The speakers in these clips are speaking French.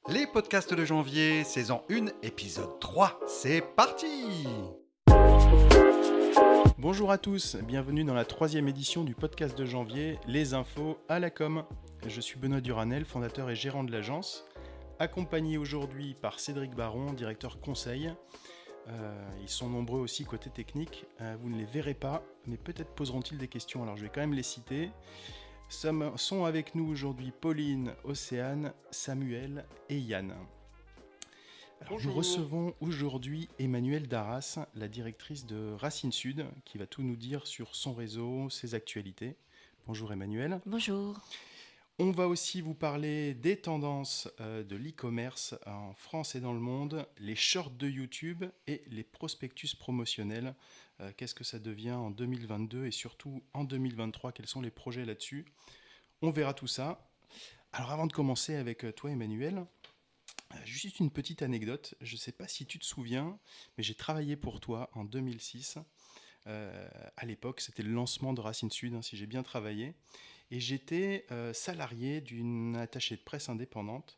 Les podcasts de janvier, saison 1, épisode 3, c'est parti! Bonjour à tous, bienvenue dans la 3e édition du podcast de janvier, Les infos à la com. Je suis Benoît Duranel, fondateur et gérant de l'agence, accompagné aujourd'hui par Cédric Baron, directeur conseil. Ils sont nombreux aussi côté technique, vous ne les verrez pas, mais peut-être poseront-ils des questions, alors je vais quand même les citer. Sont avec nous aujourd'hui Pauline, Océane, Samuel et Yann. Alors, nous recevons aujourd'hui Emmanuelle Darras, la directrice de Racine Sud, qui va tout nous dire sur son réseau, ses actualités. Bonjour Emmanuelle. Bonjour. On va aussi vous parler des tendances de l'e-commerce en France et dans le monde, les shorts de YouTube et les prospectus promotionnels. Qu'est-ce que ça devient en 2022 et surtout en 2023, quels sont les projets là-dessus? On verra tout ça. Alors avant de commencer avec toi Emmanuelle, juste une petite anecdote, je ne sais pas si tu te souviens, mais j'ai travaillé pour toi en 2006. À l'époque, c'était le lancement de Racine Sud, si j'ai bien travaillé. Et j'étais salarié d'une attachée de presse indépendante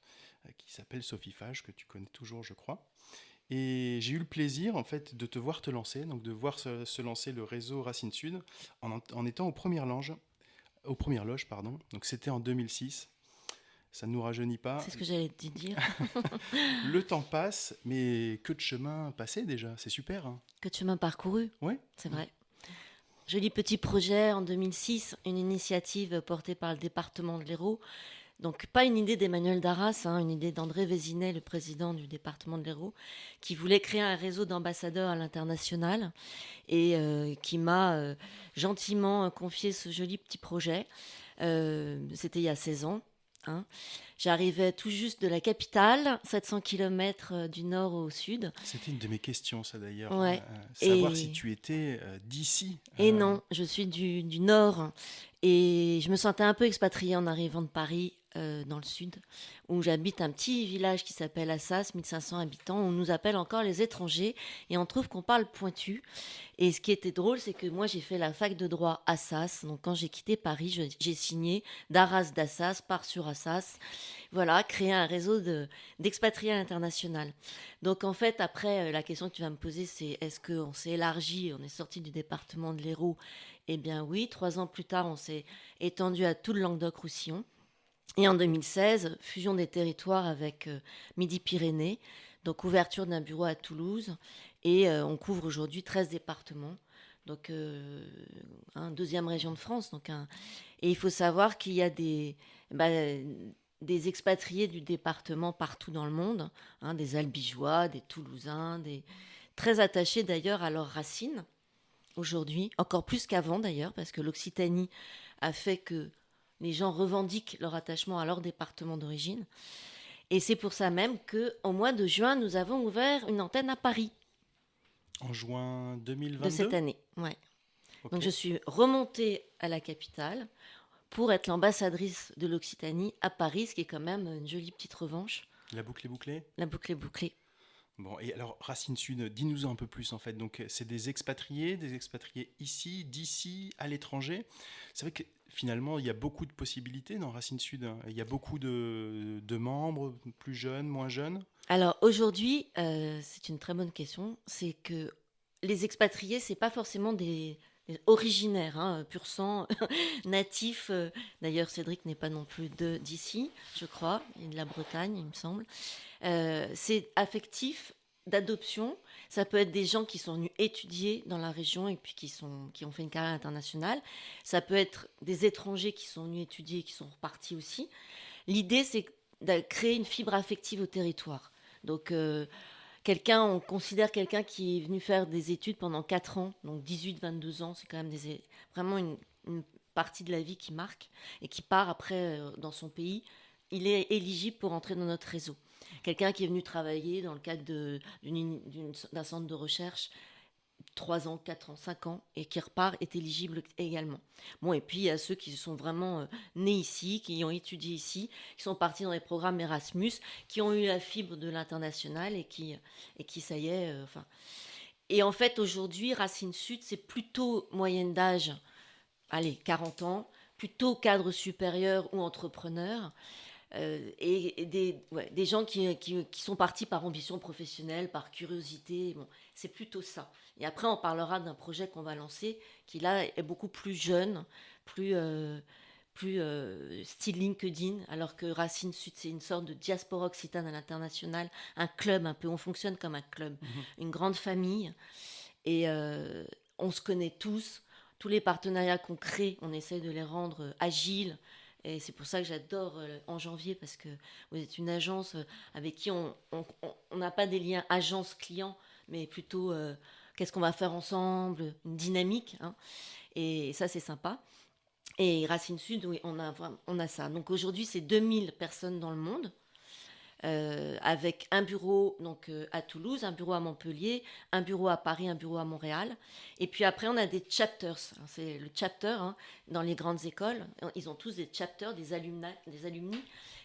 qui s'appelle Sophie Fage, que tu connais toujours, je crois. Et j'ai eu le plaisir, en fait, de te voir te lancer, donc de voir se lancer le réseau Racine Sud en étant aux premières loges, pardon. Donc c'était en 2006. Ça ne nous rajeunit pas. C'est ce que j'allais te dire. Le temps passe, mais que de chemin passé déjà, c'est super. Hein. Que de chemin parcouru, Ouais. c'est vrai. Joli petit projet en 2006, une initiative portée par le département de l'Hérault. Donc pas une idée d'Emmanuelle Darras, une idée d'André Vézinet, le président du département de l'Hérault, qui voulait créer un réseau d'ambassadeurs à l'international et qui m'a gentiment confié ce joli petit projet. C'était il y a 16 ans. J'arrivais tout juste de la capitale, 700 km du nord au sud. C'était une de mes questions, ça d'ailleurs. Ouais. Savoir si tu étais d'ici. Et non, je suis du nord et je me sentais un peu expatriée en arrivant de Paris, dans le sud, où j'habite un petit village qui s'appelle Assas, 1500 habitants. On nous appelle encore les étrangers et on trouve qu'on parle pointu. Et ce qui était drôle, c'est que moi j'ai fait la fac de droit Assas. Donc quand j'ai quitté Paris, j'ai signé d'Arras d'Assas, part sur Assas. Voilà, créer un réseau d'expatriés à l'international. Donc en fait, après, la question que tu vas me poser, c'est est-ce qu'on s'est élargi, on est sorti du département de l'Hérault? Eh bien oui, 3 ans plus tard, on s'est étendu à tout le Languedoc-Roussillon. Et en 2016, fusion des territoires avec Midi-Pyrénées, donc ouverture d'un bureau à Toulouse. Et on couvre aujourd'hui 13 départements, donc deuxième région de France. Et il faut savoir qu'il y a des expatriés du département partout dans le monde, des Albigeois, des Toulousains, très attachés d'ailleurs à leurs racines aujourd'hui, encore plus qu'avant d'ailleurs, parce que l'Occitanie a fait que les gens revendiquent leur attachement à leur département d'origine. Et c'est pour ça même qu'au mois de juin, nous avons ouvert une antenne à Paris. En juin 2022 de cette année, ouais. Okay. Donc je suis remontée à la capitale pour être l'ambassadrice de l'Occitanie à Paris, ce qui est quand même une jolie petite revanche. La boucle est bouclée ? La boucle est bouclée. Bon, et alors Racine Sud, dis-nous un peu plus en fait. Donc c'est des expatriés ici, d'ici, à l'étranger. C'est vrai que finalement il y a beaucoup de possibilités dans Racine Sud. Il y a beaucoup de membres, plus jeunes, moins jeunes. Alors aujourd'hui, c'est une très bonne question. C'est que les expatriés, c'est pas forcément des originaires, pur sang, natifs. D'ailleurs, Cédric n'est pas non plus d'ici, je crois, il est de la Bretagne, il me semble. C'est affectif, d'adoption. Ça peut être des gens qui sont venus étudier dans la région et puis qui ont fait une carrière internationale. Ça peut être des étrangers qui sont venus étudier et qui sont repartis aussi. L'idée, c'est de créer une fibre affective au territoire. Donc, on considère quelqu'un qui est venu faire des études pendant 4 ans, donc 18-22 ans, c'est quand même vraiment une partie de la vie qui marque et qui part après dans son pays. Il est éligible pour entrer dans notre réseau. Quelqu'un qui est venu travailler dans le cadre d'un centre de recherche, 3 ans, 4 ans, 5 ans, et qui repart, est éligible également. Bon, et puis il y a ceux qui sont vraiment nés ici, qui ont étudié ici, qui sont partis dans les programmes Erasmus, qui ont eu la fibre de l'international et qui ça y est, Et en fait, aujourd'hui, Racine Sud, c'est plutôt moyenne d'âge, 40 ans, plutôt cadre supérieur ou entrepreneur. et des gens qui sont partis par ambition professionnelle, par curiosité. Bon, c'est plutôt ça. Et après, on parlera d'un projet qu'on va lancer qui, là, est beaucoup plus jeune, plus style LinkedIn, alors que Racine Sud, c'est une sorte de diaspora occitane à l'international, un club un peu, on fonctionne comme un club, une grande famille, et on se connaît tous les partenariats qu'on crée, on essaie de les rendre agiles, et c'est pour ça que j'adore En Janvier, parce que vous êtes une agence avec qui on n'a pas des liens agence-client, mais plutôt qu'est-ce qu'on va faire ensemble, une dynamique, hein, et ça c'est sympa. Et Racine Sud, oui, on a ça. Donc aujourd'hui, c'est 2000 personnes dans le monde, avec un bureau donc, à Toulouse, un bureau à Montpellier, un bureau à Paris, un bureau à Montréal. Et puis après, on a des chapters. C'est le chapter, hein, dans les grandes écoles. Ils ont tous des chapters, des alumni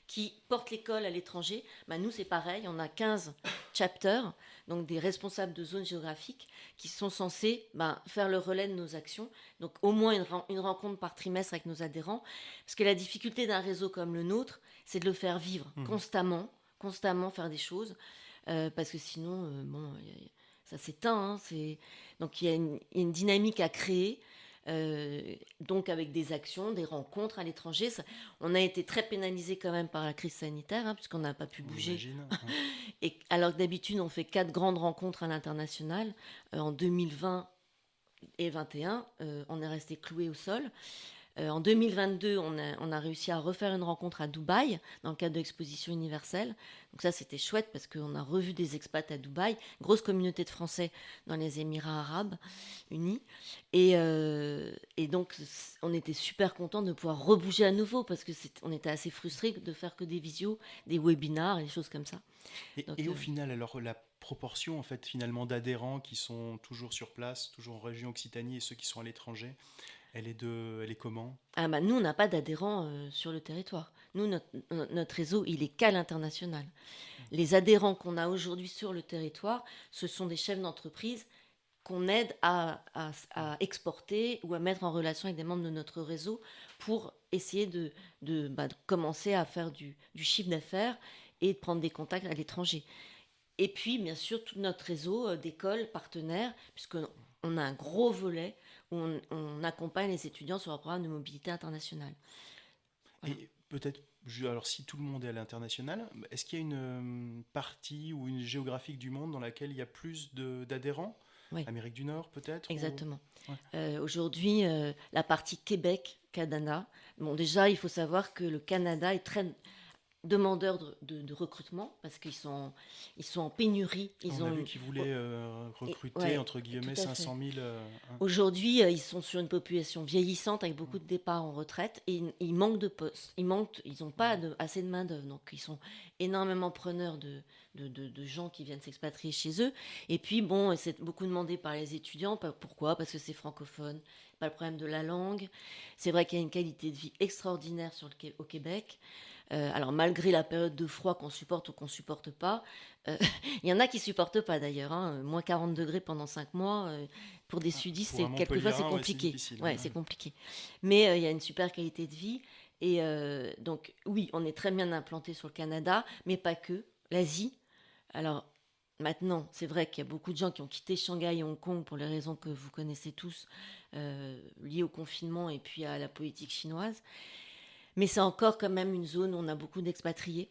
qui portent l'école à l'étranger. Ben, nous, c'est pareil. On a 15 chapters, donc des responsables de zones géographiques qui sont censés faire le relais de nos actions. Donc au moins une rencontre par trimestre avec nos adhérents. Parce que la difficulté d'un réseau comme le nôtre, c'est de le faire vivre constamment faire des choses, parce que sinon, ça s'éteint. Hein, donc il y a une dynamique à créer, donc avec des actions, des rencontres à l'étranger. On a été très pénalisé quand même par la crise sanitaire, hein, puisqu'on n'a pas pu bouger. Et alors que d'habitude, on fait 4 grandes rencontres à l'international. En 2020 et 2021, on est resté cloué au sol. En 2022, on a réussi à refaire une rencontre à Dubaï dans le cadre de l'exposition universelle. Donc ça, c'était chouette parce qu'on a revu des expats à Dubaï, grosse communauté de Français dans les Émirats arabes unis. Et donc, on était super contents de pouvoir rebouger à nouveau parce qu'on était assez frustrés de faire que des visios, des webinars et des choses comme ça. Et au final, alors la proportion en fait finalement d'adhérents qui sont toujours sur place, toujours en région Occitanie, et ceux qui sont à l'étranger, elle est comment? Nous, on n'a pas d'adhérents sur le territoire. Nous, notre réseau, il est qu'à l'international. Les adhérents qu'on a aujourd'hui sur le territoire, ce sont des chefs d'entreprise qu'on aide à exporter ou à mettre en relation avec des membres de notre réseau pour essayer de commencer à faire du chiffre d'affaires et de prendre des contacts à l'étranger. Et puis, bien sûr, tout notre réseau d'écoles partenaires, puisqu'on a un gros volet où on accompagne les étudiants sur un programme de mobilité internationale. Voilà. Et peut-être, alors si tout le monde est à l'international, est-ce qu'il y a une partie ou une géographique du monde dans laquelle il y a plus d'adhérents? Oui. Amérique du Nord peut-être? Exactement. Ouais. Aujourd'hui, la partie Québec-Canada, déjà, il faut savoir que le Canada est très demandeurs de recrutement parce qu'ils sont en pénurie. On a vu qu'ils voulaient recruter entre guillemets 500 000. Aujourd'hui, ils sont sur une population vieillissante avec beaucoup de départs en retraite et ils manquent de postes. Ils n'ont pas assez de main-d'œuvre. Donc, ils sont énormément preneurs de gens qui viennent s'expatrier chez eux. Et puis, c'est beaucoup demandé par les étudiants. Pourquoi? Parce que c'est francophone. Pas le problème de la langue. C'est vrai qu'il y a une qualité de vie extraordinaire au Québec. Alors malgré la période de froid qu'on supporte ou qu'on supporte pas, il y en a qui supportent pas d'ailleurs, hein, moins 40 degrés pendant 5 mois, pour des sudistes, quelquefois c'est compliqué. C'est compliqué. Mais il y a une super qualité de vie. Et donc oui, on est très bien implanté sur le Canada, mais pas que. L'Asie. Alors maintenant, c'est vrai qu'il y a beaucoup de gens qui ont quitté Shanghai et Hong Kong pour les raisons que vous connaissez tous, liées au confinement et puis à la politique chinoise. Mais c'est encore quand même une zone où on a beaucoup d'expatriés.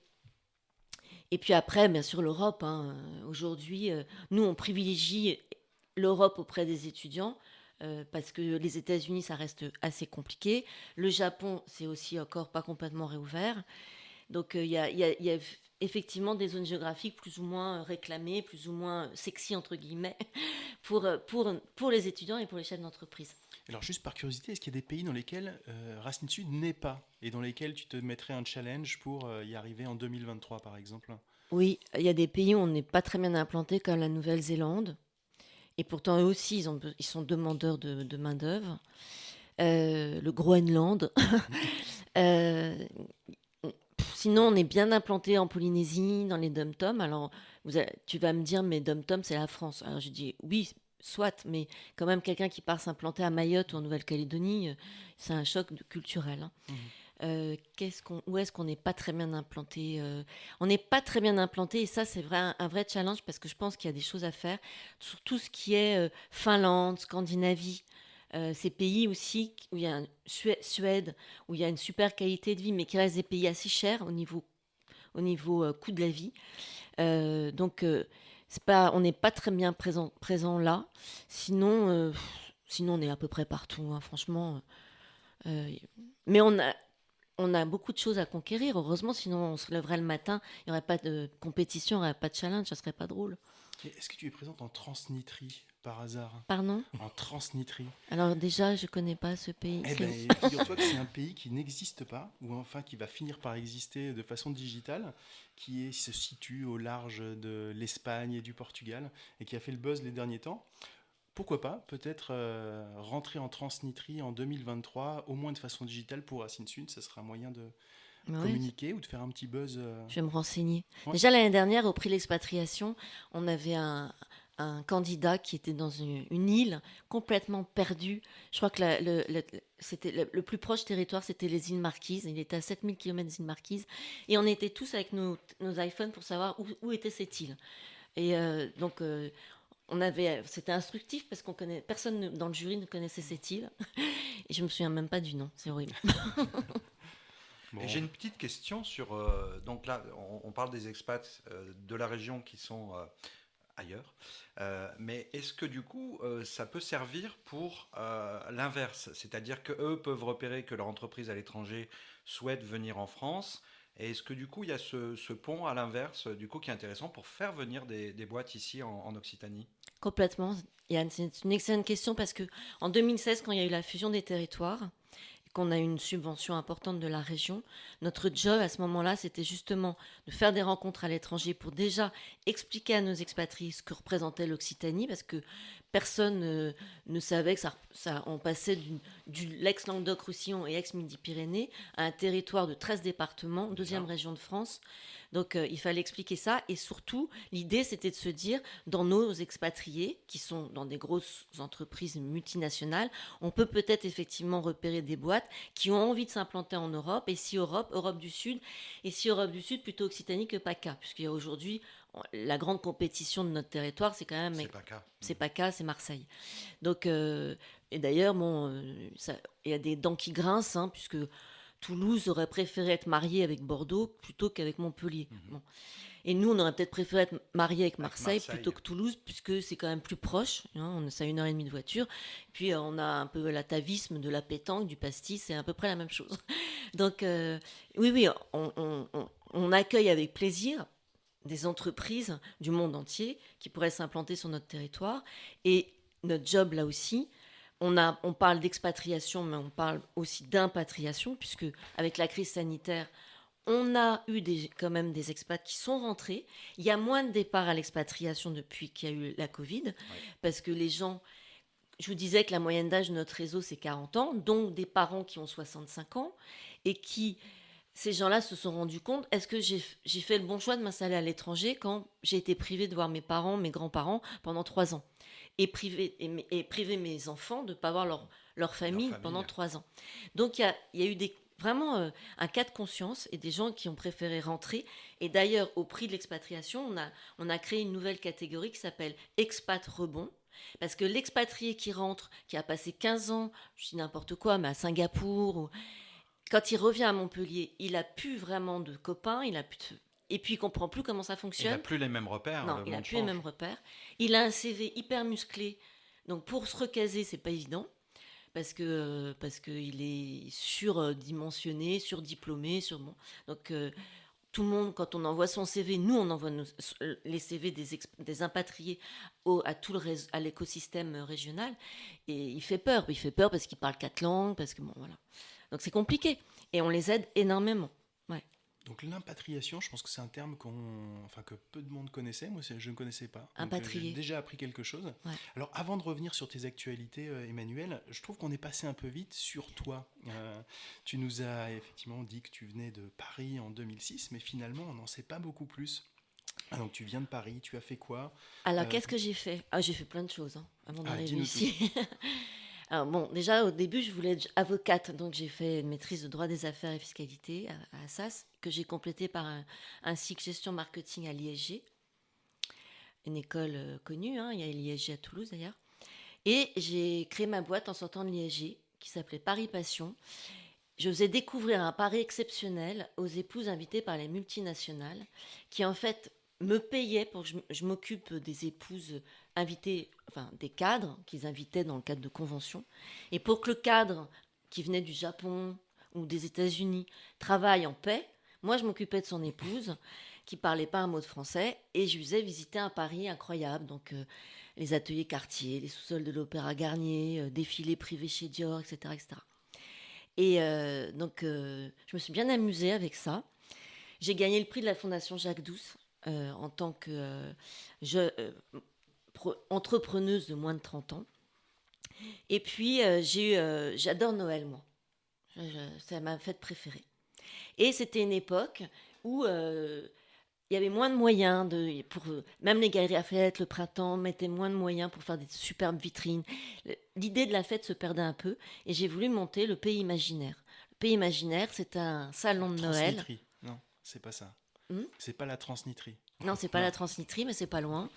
Et puis après, bien sûr, l'Europe. Hein. Aujourd'hui, nous, on privilégie l'Europe auprès des étudiants parce que les États-Unis, ça reste assez compliqué. Le Japon, c'est aussi encore pas complètement réouvert. Donc, il y a effectivement des zones géographiques plus ou moins réclamées, plus ou moins sexy, entre guillemets, pour les étudiants et pour les chefs d'entreprise. Alors juste par curiosité, est-ce qu'il y a des pays dans lesquels Racine Sud n'est pas et dans lesquels tu te mettrais un challenge pour y arriver en 2023 par exemple? Oui, il y a des pays où on n'est pas très bien implanté comme la Nouvelle-Zélande. Et pourtant, eux aussi, ils sont demandeurs de main-d'œuvre. Le Groenland. Sinon, on est bien implanté en Polynésie, dans les dom-toms. Alors, tu vas me dire, mais dom-tom, c'est la France. Alors, je dis oui, soit, mais quand même, quelqu'un qui part s'implanter à Mayotte ou en Nouvelle-Calédonie, c'est un choc culturel. Hein. Où est-ce qu'on n'est pas très bien implanté? On n'est pas très bien implanté et ça, c'est vrai, un vrai challenge parce que je pense qu'il y a des choses à faire sur tout ce qui est Finlande, Scandinavie, ces pays aussi où il y a Suède, où il y a une super qualité de vie, mais qui restent des pays assez chers au niveau coût de la vie. Donc, c'est pas, on n'est pas très bien présent là. Sinon, on est à peu près partout, hein, franchement. Euh, mais on a beaucoup de choses à conquérir, heureusement, sinon on se lèverait le matin, il n'y aurait pas de compétition, il n'y aurait pas de challenge, ça serait pas drôle. Et est-ce que tu es présente en Transnistrie par hasard? Pardon? En Transnistrie. Alors déjà, je connais pas ce pays. Eh bien, figure-toi que c'est un pays qui n'existe pas, ou enfin qui va finir par exister de façon digitale, se situe au large de l'Espagne et du Portugal, et qui a fait le buzz les derniers temps. Pourquoi pas, peut-être rentrer en Transnistrie en 2023, au moins de façon digitale pour Racine Sud, ça sera un moyen de Ouais, communiquer ou de faire un petit buzz. je vais me renseigner. Ouais. Déjà l'année dernière, au prix de l'expatriation, on avait un candidat qui était dans une île complètement perdue. Je crois que c'était le plus proche territoire, c'était les îles Marquises. Il était à 7000 km des îles Marquises. Et on était tous avec nos iPhones pour savoir où était cette île. Et donc, c'était instructif parce personne dans le jury ne connaissait cette île. Et je me souviens même pas du nom, c'est horrible. Bon. Et j'ai une petite question sur. Donc là, on parle des expats de la région qui sont ailleurs. Mais est-ce que du coup, ça peut servir pour l'inverse? C'est-à-dire qu'eux peuvent repérer que leur entreprise à l'étranger souhaite venir en France. Et est-ce que du coup, il y a ce pont à l'inverse, du coup, qui est intéressant pour faire venir des boîtes ici en Occitanie? Complètement. Yann, c'est une excellente question parce que en 2016, quand il y a eu la fusion des territoires, qu'on a eu une subvention importante de la région, notre job à ce moment-là, c'était justement de faire des rencontres à l'étranger pour déjà expliquer à nos expatriés ce que représentait l'Occitanie, parce que personne ne savait que on passait du l'ex-Languedoc-Roussillon et ex-Midi-Pyrénées à un territoire de 13 départements, deuxième région de France. Donc il fallait expliquer ça et surtout l'idée c'était de se dire dans nos expatriés qui sont dans des grosses entreprises multinationales, on peut peut-être effectivement repérer des boîtes qui ont envie de s'implanter en Europe et si Europe du Sud et si Europe du Sud plutôt Occitanie que PACA puisqu'il y a aujourd'hui la grande compétition de notre territoire c'est quand même C'est pas le cas. c'est PACA, c'est Marseille. Donc et d'ailleurs bon il y a des dents qui grincent hein, puisque Toulouse aurait préféré être marié avec Bordeaux plutôt qu'avec Montpellier. Bon. Et nous, on aurait peut-être préféré être marié avec Marseille plutôt que Toulouse, puisque c'est quand même plus proche. Hein, c'est à 1 heure et demie de voiture. Puis on a un peu l'atavisme de la pétanque, du pastis, c'est à peu près la même chose. Donc oui, on accueille avec plaisir des entreprises du monde entier qui pourraient s'implanter sur notre territoire. Et notre job là aussi, on parle d'expatriation, mais on parle aussi d'impatriation, puisque avec la crise sanitaire, on a eu quand même des expats qui sont rentrés. Il y a moins de départs à l'expatriation depuis qu'il y a eu la Covid, parce que les gens, je vous disais que la moyenne d'âge de notre réseau, c'est 40 ans, donc des parents qui ont 65 ans, et ces gens-là se sont rendus compte, est-ce que j'ai fait le bon choix de m'installer à l'étranger quand j'ai été privée de voir mes parents, mes grands-parents pendant 3 ans et priver mes enfants de ne pas voir leur famille pendant 3 ans. Donc il y a eu vraiment un cas de conscience et des gens qui ont préféré rentrer. Et d'ailleurs, au prix de l'expatriation, on a créé une nouvelle catégorie qui s'appelle expat rebond. Parce que l'expatrié qui rentre, qui a passé 15 ans, je dis n'importe quoi, mais à Singapour, quand il revient à Montpellier, il a plus vraiment de copains, et puis il comprend plus comment ça fonctionne. Il n'a plus les mêmes repères. Non, il n'a plus les mêmes repères. Il a un CV hyper musclé, donc pour se recaser, c'est pas évident parce qu'il est surdimensionné, surdiplômé, donc tout le monde, quand on envoie son CV, nous on envoie les CV des impatriés à l'écosystème régional, et il fait peur parce qu'il parle 4 langues, parce que bon voilà. Donc c'est compliqué et on les aide énormément. Ouais. Donc l'impatriation, je pense que c'est un terme que peu de monde connaissait. Moi, je ne connaissais pas. Impatrié. J'ai déjà appris quelque chose. Ouais. Alors, avant de revenir sur tes actualités, Emmanuel, je trouve qu'on est passé un peu vite sur toi. Tu nous as effectivement dit que tu venais de Paris en 2006, mais finalement, on n'en sait pas beaucoup plus. Ah, donc, tu viens de Paris, tu as fait quoi? Alors, qu'est-ce que j'ai fait? J'ai fait plein de choses avant d'arriver dis-nous ici. Alors bon, déjà au début, je voulais être avocate, donc j'ai fait une maîtrise de droit des affaires et fiscalité à Assas, que j'ai complété par un cycle gestion marketing à l'ISG, une école connue, hein, il y a l'ISG à Toulouse d'ailleurs. Et j'ai créé ma boîte en sortant de l'ISG, qui s'appelait Paris Passion. Je faisais découvrir un pari exceptionnel aux épouses invitées par les multinationales, qui en fait me payaient pour que je m'occupe des épouses invitées, enfin des cadres qu'ils invitaient dans le cadre de conventions. Et pour que le cadre qui venait du Japon ou des États-Unis travaille en paix, moi je m'occupais de son épouse qui parlait pas un mot de français et je lui faisais visiter un Paris incroyable. Donc les ateliers Cartier, les sous-sols de l'Opéra Garnier, défilés privés chez Dior, etc. etc. Et donc, je me suis bien amusée avec ça. J'ai gagné le prix de la Fondation Jacques Douce en tant que entrepreneuse de moins de 30 ans. Et puis, j'adore Noël, moi. C'est ma fête préférée. Et c'était une époque où il y avait moins de moyens même les galeries à fêtes, le printemps mettaient moins de moyens pour faire des superbes vitrines. L'idée de la fête se perdait un peu et j'ai voulu monter le Pays Imaginaire. Le Pays Imaginaire, c'est un salon de Noël. Transnitrie. Non, c'est pas ça. C'est pas la transnitrie. Non, c'est pas la transnitrie, mais c'est pas loin.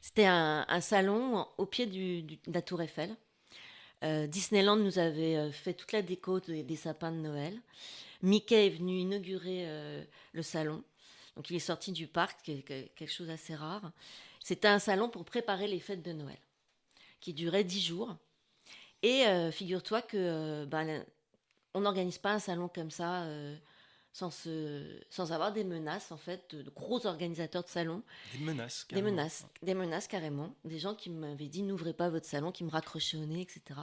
C'était un salon au pied de la Tour Eiffel. Disneyland nous avait fait toute la déco des sapins de Noël. Mickey est venu inaugurer le salon. Donc il est sorti du parc, quelque chose d'assez rare. C'était un salon pour préparer les fêtes de Noël, qui durait 10 jours. Et figure-toi que on n'organise pas un salon comme ça sans avoir des menaces, en fait, de gros organisateurs de salons. Des menaces, carrément. Des menaces, carrément. Des gens qui m'avaient dit, n'ouvrez pas votre salon, qui me raccrochaient au nez, etc.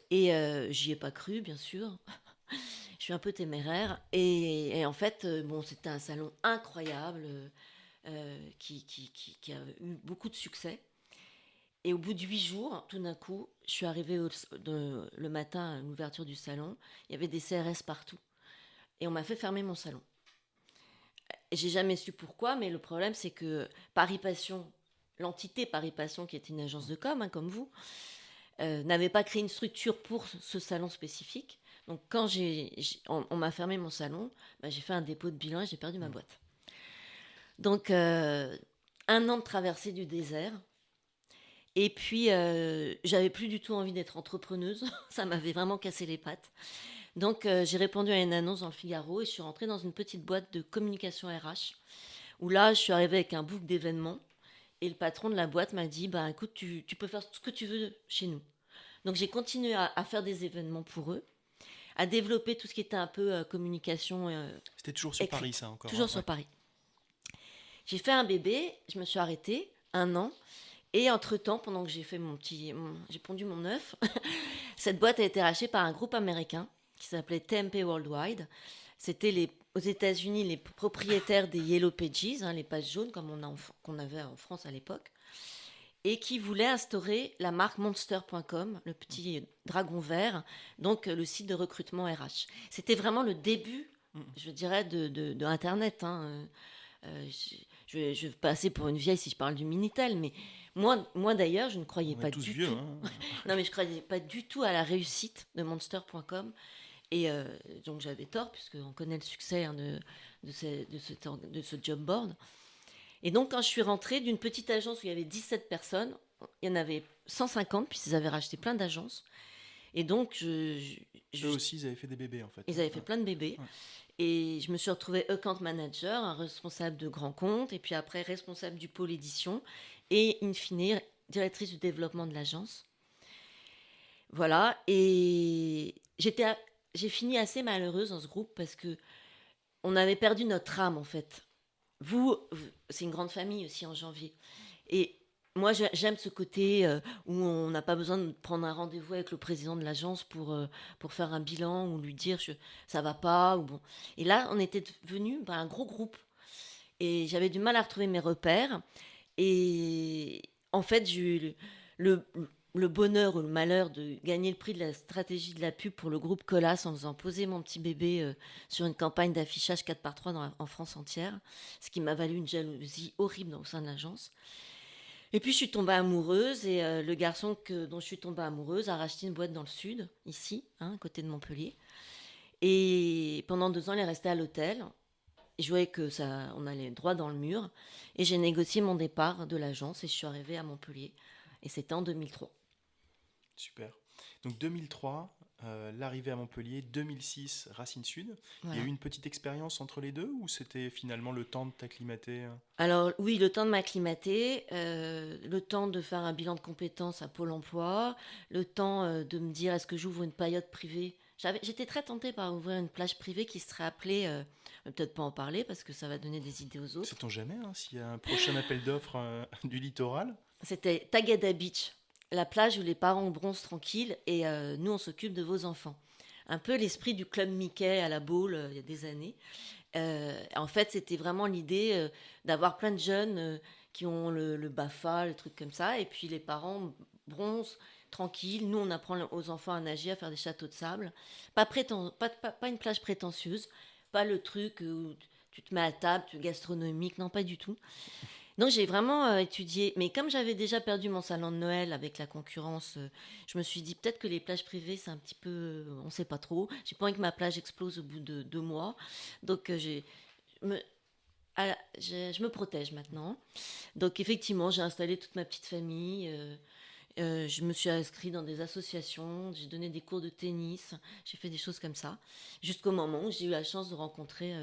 Et j'y ai pas cru, bien sûr. Je suis un peu téméraire. Et en fait, c'était un salon incroyable qui a eu beaucoup de succès. Et au bout de 8 jours, tout d'un coup, je suis arrivée le matin à l'ouverture du salon. Il y avait des CRS partout. Et on m'a fait fermer mon salon. Et j'ai jamais su pourquoi, mais le problème, c'est que Paris Passion, l'entité Paris Passion, qui est une agence de com, hein, comme vous, n'avait pas créé une structure pour ce salon spécifique. Donc quand on m'a fermé mon salon, j'ai fait un dépôt de bilan et j'ai perdu ma boîte. Donc 1 an de traversée du désert. Et puis j'avais plus du tout envie d'être entrepreneuse. Ça m'avait vraiment cassé les pattes. Donc j'ai répondu à une annonce dans le Figaro et je suis rentrée dans une petite boîte de communication RH. Où là, je suis arrivée avec un book d'événements. Et le patron de la boîte m'a dit, écoute, tu peux faire ce que tu veux chez nous. Donc j'ai continué à faire des événements pour eux, à développer tout ce qui était un peu communication. C'était toujours sur Paris, ça, encore. Toujours sur Paris. J'ai fait un bébé, je me suis arrêtée 1 an. Et entre-temps, pendant que j'ai pondu mon œuf, cette boîte a été rachetée par un groupe américain qui s'appelait TMP Worldwide. C'était aux États-Unis les propriétaires des Yellow Pages, les pages jaunes comme qu'on avait en France à l'époque, et qui voulaient instaurer la marque Monster.com, le petit dragon vert, donc le site de recrutement RH. C'était vraiment le début, je dirais, de Internet. Je vais passer pour une vieille si je parle du Minitel, mais moi d'ailleurs, je ne croyais pas du tout. Non, mais je croyais pas du tout à la réussite de Monster.com. Et donc j'avais tort, puisqu'on connaît le succès de ce job board. Et donc quand je suis rentrée d'une petite agence où il y avait 17 personnes, il y en avait 150, puisqu'ils avaient racheté plein d'agences. Et donc eux aussi, ils avaient fait des bébés, en fait. Ils avaient fait plein de bébés. Ouais. Et je me suis retrouvée account manager, un responsable de grands comptes, et puis après responsable du pôle édition, et in fine, directrice du développement de l'agence. Voilà, et j'ai fini assez malheureuse dans ce groupe parce que on avait perdu notre âme, en fait. C'est une grande famille aussi en janvier. Et moi, j'aime ce côté où on n'a pas besoin de prendre un rendez-vous avec le président de l'agence pour faire un bilan ou lui dire ça va pas. Et là, on était devenu un gros groupe. Et j'avais du mal à retrouver mes repères. Et en fait, j'ai eu le bonheur ou le malheur de gagner le prix de la stratégie de la pub pour le groupe Colas en faisant poser mon petit bébé sur une campagne d'affichage 4x3 en France entière, ce qui m'a valu une jalousie horrible au sein de l'agence. Et puis je suis tombée amoureuse et le garçon dont je suis tombée amoureuse a racheté une boîte dans le sud, ici, hein, à côté de Montpellier. Et pendant 2 ans, il est resté à l'hôtel. Et je voyais que ça, on allait droit dans le mur. Et j'ai négocié mon départ de l'agence et je suis arrivée à Montpellier. Et c'était en 2003. Super. Donc 2003, l'arrivée à Montpellier, 2006, Racine Sud. Il y a eu Voilà. une petite expérience entre les deux ou c'était finalement le temps de t'acclimater Alors oui, le temps de m'acclimater, le temps de faire un bilan de compétences à Pôle emploi, le temps de me dire est-ce que j'ouvre une paillote privée. J'étais très tentée par ouvrir une plage privée qui serait appelée, peut-être pas en parler parce que ça va donner des idées aux autres. Sait-on jamais hein, s'il y a un prochain appel d'offres du littoral? C'était Tagada Beach, la plage où les parents bronzent tranquilles et nous on s'occupe de vos enfants. Un peu l'esprit du club Mickey à la Baule il y a des années. En fait, c'était vraiment l'idée d'avoir plein de jeunes qui ont le BAFA, le truc comme ça, et puis les parents bronzent tranquilles. Nous, on apprend aux enfants à nager, à faire des châteaux de sable. Pas une plage prétentieuse, pas le truc où tu te mets à table, tu es gastronomique, non, pas du tout. Donc j'ai vraiment étudié, mais comme j'avais déjà perdu mon salon de Noël avec la concurrence, je me suis dit peut-être que les plages privées c'est un petit peu, on sait pas trop. J'ai pas envie que ma plage explose au bout de 2 mois, donc me, je me protège maintenant. Donc effectivement j'ai installé toute ma petite famille. Je me suis inscrite dans des associations, j'ai donné des cours de tennis, j'ai fait des choses comme ça, jusqu'au moment où j'ai eu la chance de rencontrer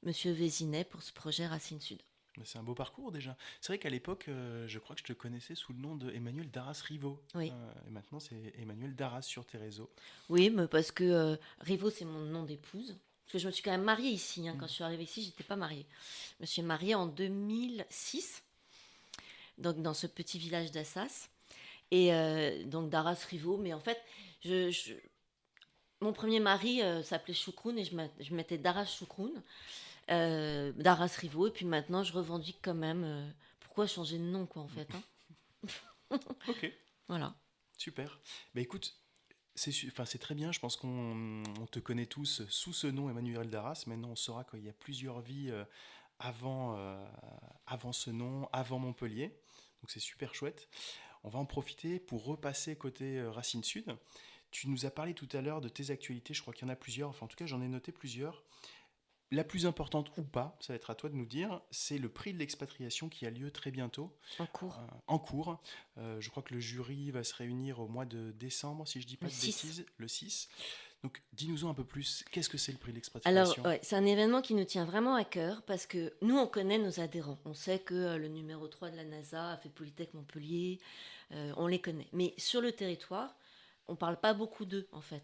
Monsieur Vézinet pour ce projet Racine Sud. Mais c'est un beau parcours déjà. C'est vrai qu'à l'époque, je crois que je te connaissais sous le nom de Emmanuel Darras-Rivaux. Oui. Et maintenant, c'est Emmanuel Darras sur tes réseaux. Oui, mais parce que Rivo, c'est mon nom d'épouse. Parce que je me suis quand même mariée ici. Hein. Quand je suis arrivée ici, j'étais pas mariée. Je me suis mariée en 2006, donc dans ce petit village d'Assas. Et donc d'Arras Rivo. Mais en fait, mon premier mari s'appelait Choucroune et je mettais Daras Choucroune, Daras Rivo. Et puis maintenant, je revendique quand même. Pourquoi changer de nom, quoi, en fait hein. Ok, Voilà. super. Bah écoute, enfin, c'est très bien. Je pense qu'on te connaît tous sous ce nom, Emmanuel Darras. Maintenant, on saura qu'il y a plusieurs vies avant, avant ce nom, avant Montpellier. Donc c'est super chouette. On va en profiter pour repasser côté Racine Sud. Tu nous as parlé tout à l'heure de tes actualités. Je crois qu'il y en a plusieurs. Enfin, en tout cas, j'en ai noté plusieurs. La plus importante ou pas, ça va être à toi de nous dire, c'est le prix de l'expatriation qui a lieu très bientôt, En cours. en cours. Je crois que le jury va se réunir au mois de décembre, si je ne dis pas Le de 6. bêtises, le 6. Donc, dis-nous-en un peu plus. Qu'est-ce que c'est le prix de Alors, l'expatriation? ouais, c'est un événement qui nous tient vraiment à cœur parce que nous, on connaît nos adhérents. On sait que le numéro 3 de la NASA a fait Polytech Montpellier. On les connaît. Mais sur le territoire, on ne parle pas beaucoup d'eux, en fait.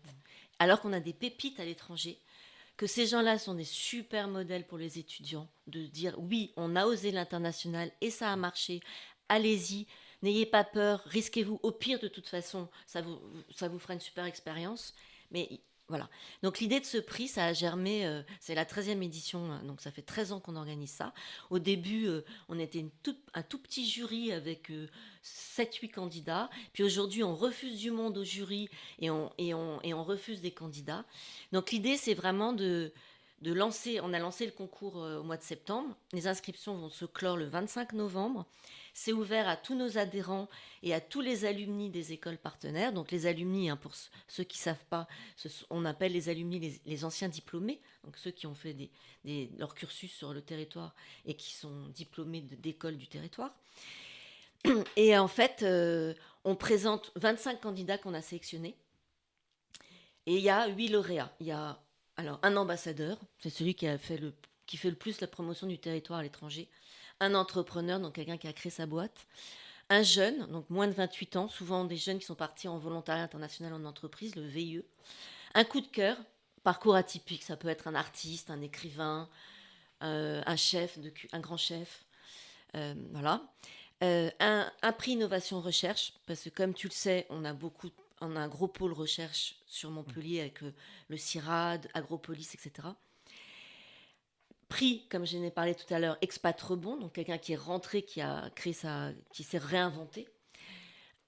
Alors qu'on a des pépites à l'étranger, que ces gens-là sont des super modèles pour les étudiants, de dire oui, on a osé l'international et ça a marché. Allez-y, n'ayez pas peur, risquez-vous. Au pire, de toute façon, ça vous fera une super expérience. Mais voilà. Donc l'idée de ce prix, ça a germé, c'est la 13e édition, hein, donc ça fait 13 ans qu'on organise ça. Au début, on était un tout petit jury avec 7-8 candidats. Puis aujourd'hui, on refuse du monde au jury et on refuse des candidats. Donc l'idée, c'est vraiment de lancer, on a lancé le concours au mois de septembre. Les inscriptions vont se clore le 25 novembre. C'est ouvert à tous nos adhérents et à tous les alumni des écoles partenaires. Donc les alumni, hein, pour ceux qui ne savent pas, on appelle les alumni les anciens diplômés, donc ceux qui ont fait leur cursus sur le territoire et qui sont diplômés d'écoles du territoire. Et en fait, on présente 25 candidats qu'on a sélectionnés et il y a 8 lauréats. Il y a alors un ambassadeur, c'est celui qui fait le plus la promotion du territoire à l'étranger. Un entrepreneur, donc quelqu'un qui a créé sa boîte. Un jeune, donc moins de 28 ans, souvent des jeunes qui sont partis en volontariat international en entreprise, le VIE. Un coup de cœur, parcours atypique, ça peut être un artiste, un écrivain, un chef, un grand chef. Voilà. Un prix innovation recherche, parce que comme tu le sais, on a un gros pôle recherche sur Montpellier avec le CIRAD, Agropolis, etc. Prix, comme je n'ai parlé tout à l'heure, expat rebond, donc quelqu'un qui est rentré, qui s'est réinventé.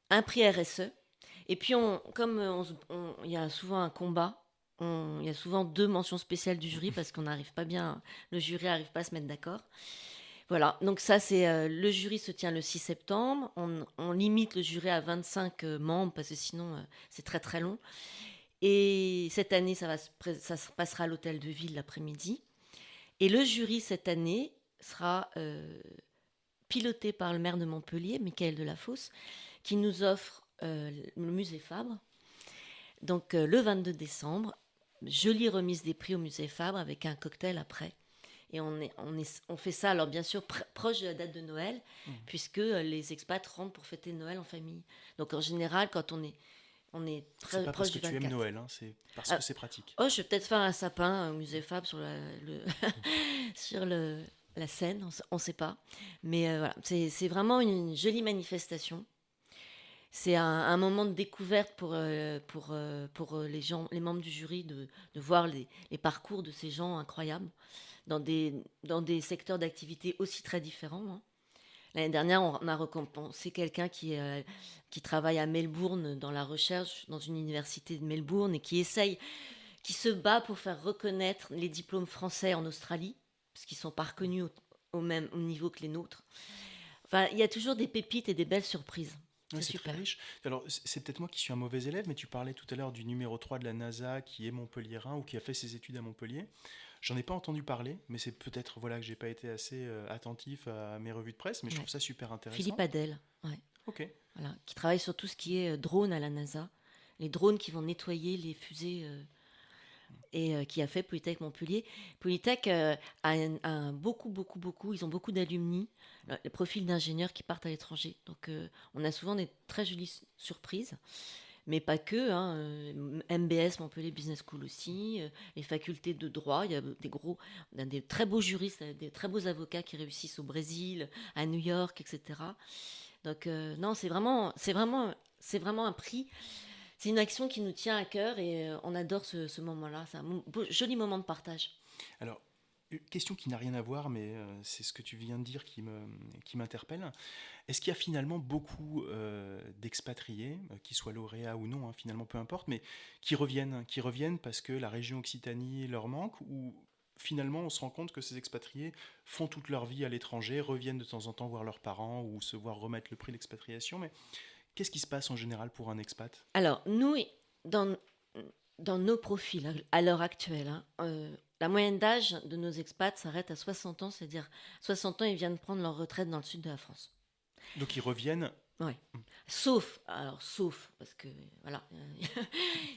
Un prix RSE. Et puis, il y a souvent un combat, il y a souvent 2 mentions spéciales du jury parce qu'on n'arrive pas bien, le jury n'arrive pas à se mettre d'accord. Voilà, donc ça, le jury se tient le 6 septembre. On limite le jury à 25 membres parce que sinon, c'est très très long. Et cette année, ça se passera à l'hôtel de ville l'après-midi. Et le jury, cette année, sera piloté par le maire de Montpellier, Michael Delafosse, qui nous offre le musée Fabre. Donc, le 22 décembre, jolie remise des prix au musée Fabre avec un cocktail après. Et on fait ça, alors bien sûr, proche de la date de Noël, puisque les expats rentrent pour fêter Noël en famille. Donc, en général, quand on est C'est très pas parce proche que du tu aimes 24. Noël, hein, c'est parce Ah, que c'est pratique. oh, je vais peut-être faire un sapin au musée Fabre sur sur la Seine, on ne sait pas. Mais voilà, c'est vraiment une jolie manifestation. C'est un moment de découverte pour les gens, les membres du jury, de voir les parcours de ces gens incroyables dans des secteurs d'activité aussi très différents, hein. L'année dernière, on a récompensé quelqu'un qui travaille à Melbourne dans la recherche, dans une université de Melbourne, et qui se bat pour faire reconnaître les diplômes français en Australie, parce qu'ils ne sont pas reconnus au même niveau que les nôtres. Enfin, il y a toujours des pépites et des belles surprises. Ouais, C'est c'est très super. riche. Alors, c'est peut-être moi qui suis un mauvais élève, mais tu parlais tout à l'heure du numéro 3 de la NASA qui est montpelliérain ou qui a fait ses études à Montpellier. J'en ai pas entendu parler, mais c'est peut-être voilà, que j'ai pas été assez attentif à mes revues de presse, mais je Ouais. trouve ça super Philippe intéressant. Adel, ouais, Ok. voilà, qui travaille sur tout ce qui est drone à la NASA. Les drones qui vont nettoyer les fusées et qui a fait Polytech Montpellier. Polytech beaucoup, ils ont beaucoup d'alumni, le profil d'ingénieurs qui partent à l'étranger. Donc on a souvent des très jolies surprises, mais pas que, hein, MBS, Montpellier Business School aussi, les facultés de droit, il y a on a des très beaux juristes, des très beaux avocats qui réussissent au Brésil, à New York, etc. Donc non, c'est vraiment un prix, c'est une action qui nous tient à cœur et on adore ce moment-là. C'est un joli moment de partage. Alors, une question qui n'a rien à voir, mais c'est ce que tu viens de dire qui m'interpelle. Est-ce qu'il y a finalement beaucoup d'expatriés, qu'ils soient lauréats ou non, hein, finalement peu importe, mais qui reviennent parce que la région Occitanie leur manque, ou finalement on se rend compte que ces expatriés font toute leur vie à l'étranger, reviennent de temps en temps voir leurs parents ou se voir remettre le prix de l'expatriation, mais qu'est-ce qui se passe en général pour un expat? Alors, nous, dans, dans nos profils, à l'heure actuelle, hein, la moyenne d'âge de nos expats s'arrête à 60 ans, c'est-à-dire 60 ans, ils viennent prendre leur retraite dans le sud de la France. Donc ils reviennent. Ouais. Sauf, parce que voilà,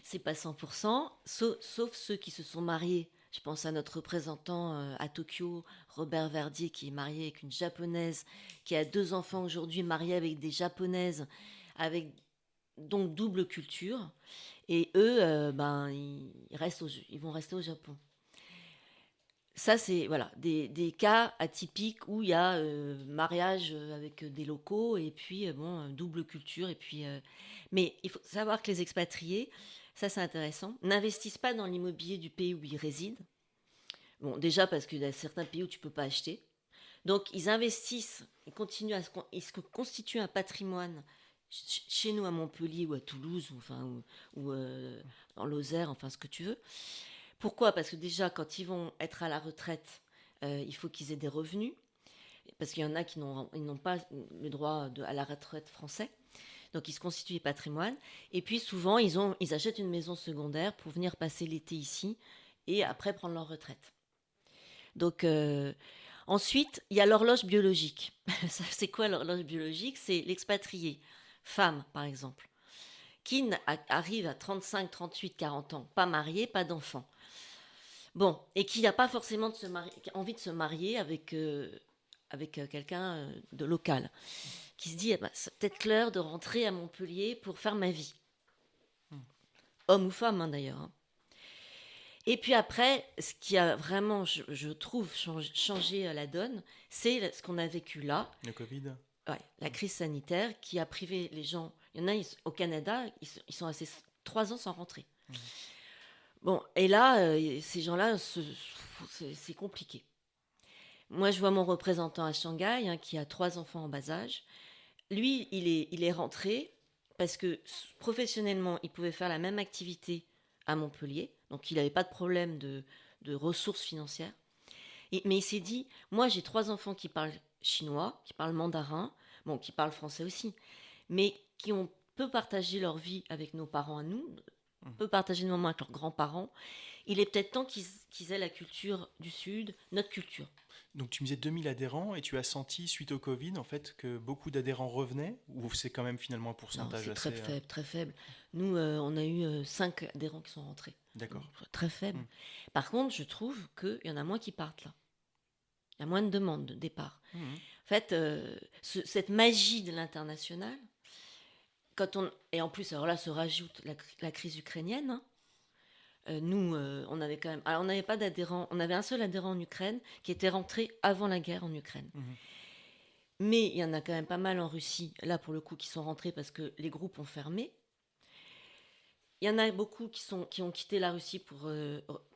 c'est pas 100%, sauf ceux qui se sont mariés. Je pense à notre représentant à Tokyo, Robert Verdier, qui est marié avec une japonaise, qui a 2 enfants aujourd'hui, mariés avec des japonaises, avec donc double culture. Et eux, ben, ils vont rester au Japon. Ça, c'est voilà, des cas atypiques où il y a mariage avec des locaux et puis bon, double culture. Mais il faut savoir que les expatriés, ça c'est intéressant, n'investissent pas dans l'immobilier du pays où ils résident. Bon, déjà parce qu'il y a certains pays où tu ne peux pas acheter. Donc ils investissent, ils continuent ils se constituent un patrimoine chez nous à Montpellier ou à Toulouse ou en Lozère, enfin ce que tu veux. Pourquoi? Parce que déjà, quand ils vont être à la retraite, il faut qu'ils aient des revenus, parce qu'il y en a qui n'ont pas le droit à la retraite français. Donc, ils se constituent des patrimoines. Et puis, souvent, ils achètent une maison secondaire pour venir passer l'été ici et après prendre leur retraite. Donc, ensuite, il y a l'horloge biologique. C'est quoi l'horloge biologique? C'est l'expatrié, femme, par exemple, qui arrive à 35, 38, 40 ans, pas marié, pas d'enfant. Bon, et qui n'a pas forcément envie de se marier avec quelqu'un de local, qui se dit, eh ben, c'est peut-être l'heure de rentrer à Montpellier pour faire ma vie. Homme ou femme, hein, d'ailleurs, hein. Et puis après, ce qui a vraiment, je trouve, changé la donne, c'est ce qu'on a vécu là. Le Covid. Ouais, la crise sanitaire qui a privé les gens. Il y en a au Canada, ils sont restés 3 ans sans rentrer. Bon, et là, ces gens-là, c'est compliqué. Moi, je vois mon représentant à Shanghai, hein, qui a 3 enfants en bas âge. Lui, il est rentré parce que professionnellement, il pouvait faire la même activité à Montpellier. Donc, il n'avait pas de problème de ressources financières. Mais il s'est dit, moi j'ai 3 enfants qui parlent chinois, qui parlent mandarin, bon, qui parlent français aussi, mais qui ont peut partager leur vie avec nos parents à nous, Mhm. peut partager nos moments avec leurs grands-parents. Il est peut-être temps qu'ils aient la culture du Sud, notre culture. Donc tu me disais 2000 adhérents et tu as senti suite au Covid en fait que beaucoup d'adhérents revenaient ou c'est quand même finalement un Non, pourcentage c'est très assez faible, très faible. Nous, on a eu 5 adhérents qui sont rentrés. Donc, d'accord. très faible. Mm. Par contre, je trouve qu'il y en a moins qui partent là. Il y a moins de demandes de départ. Mhm. En fait, cette magie de l'international, et en plus, alors là, se rajoute la crise ukrainienne. Hein. Nous, on avait quand même. Alors, on n'avait pas d'adhérents. On avait un seul adhérent en Ukraine qui était rentré avant la guerre en Ukraine. Mhm. Mais il y en a quand même pas mal en Russie, là pour le coup, qui sont rentrés parce que les groupes ont fermé. Il y en a beaucoup qui ont quitté la Russie pour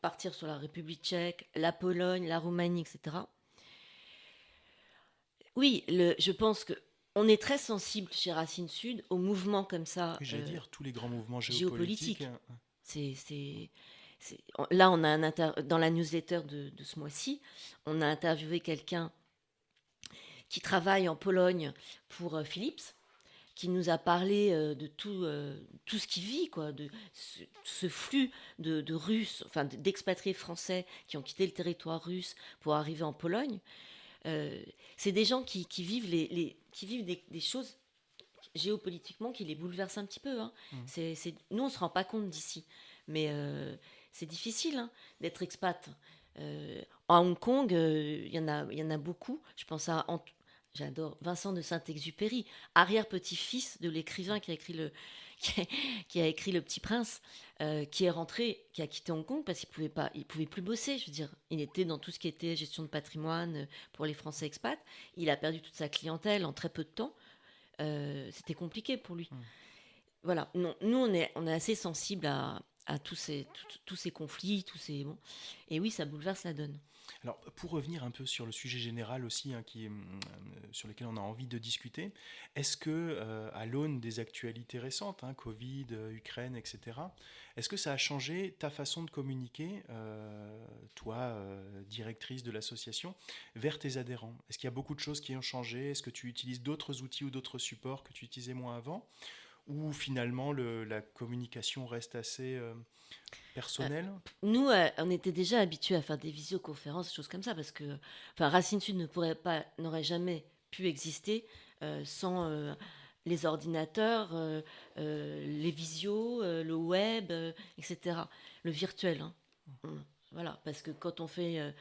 partir sur la République tchèque, la Pologne, la Roumanie, etc. Oui, je pense que on est très sensible chez Racine Sud aux mouvements comme ça Oui, j'allais dire tous les grands mouvements géopolitiques. géopolitiques. Là, dans la newsletter de ce mois-ci, on a interviewé quelqu'un qui travaille en Pologne pour Philips, qui nous a parlé de tout ce qu'il vit, quoi, de ce flux de Russes, enfin d'expatriés français qui ont quitté le territoire russe pour arriver en Pologne. C'est des gens qui vivent, qui vivent des choses géopolitiquement qui les bouleversent un petit peu. Hein. Mhm. Nous, on ne se rend pas compte d'ici. Mais c'est difficile hein, d'être expat. À Hong Kong, il y en a beaucoup. Je pense j'adore Vincent de Saint-Exupéry, arrière-petit-fils de l'écrivain qui a écrit qui a écrit Le Petit Prince, qui est rentré, qui a quitté Hong Kong parce il pouvait plus bosser. Je veux dire, il était dans tout ce qui était gestion de patrimoine pour les Français expats. Il a perdu toute sa clientèle en très peu de temps. C'était compliqué pour lui. Mhm. Voilà. Non, nous, on est assez sensible à tous ces conflits, bon. Et oui, ça bouleverse la donne. Alors, pour revenir un peu sur le sujet général aussi, hein, sur lequel on a envie de discuter, est-ce que, à l'aune des actualités récentes, hein, Covid, Ukraine, etc., est-ce que ça a changé ta façon de communiquer, toi, directrice de l'association, vers tes adhérents? Est-ce qu'il y a beaucoup de choses qui ont changé? Est-ce que tu utilises d'autres outils ou d'autres supports que tu utilisais moins avant? Ou finalement, la communication reste assez Euh, personnelle? Nous, on était déjà habitués à faire des visioconférences, des choses comme ça, parce que enfin, Racine Sud n'aurait jamais pu exister sans les ordinateurs, les visios, le web, etc. Le virtuel. Hein. Voilà, parce que quand on fait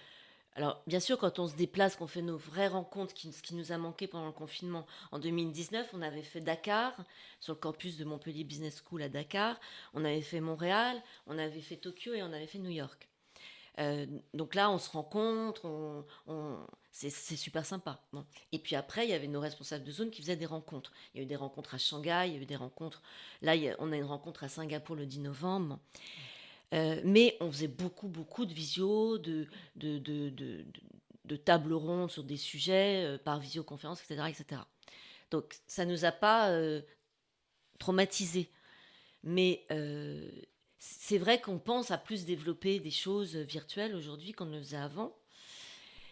alors, bien sûr, quand on se déplace, qu'on fait nos vraies rencontres, ce qui nous a manqué pendant le confinement, en 2019, on avait fait Dakar, sur le campus de Montpellier Business School à Dakar, on avait fait Montréal, on avait fait Tokyo et on avait fait New York. Donc là, on se rencontre, c'est super sympa. Bon. Et puis après, il y avait nos responsables de zone qui faisaient des rencontres. Il y a eu des rencontres à Shanghai, il y a eu des rencontres... Là, on a une rencontre à Singapour le 10 novembre. Mais on faisait beaucoup, beaucoup de visio, de, de, de, de tables rondes sur des sujets par visioconférence, etc., etc. Donc, ça ne nous a pas traumatisés. Mais c'est vrai qu'on pense à plus développer des choses virtuelles aujourd'hui qu'on ne le faisait avant.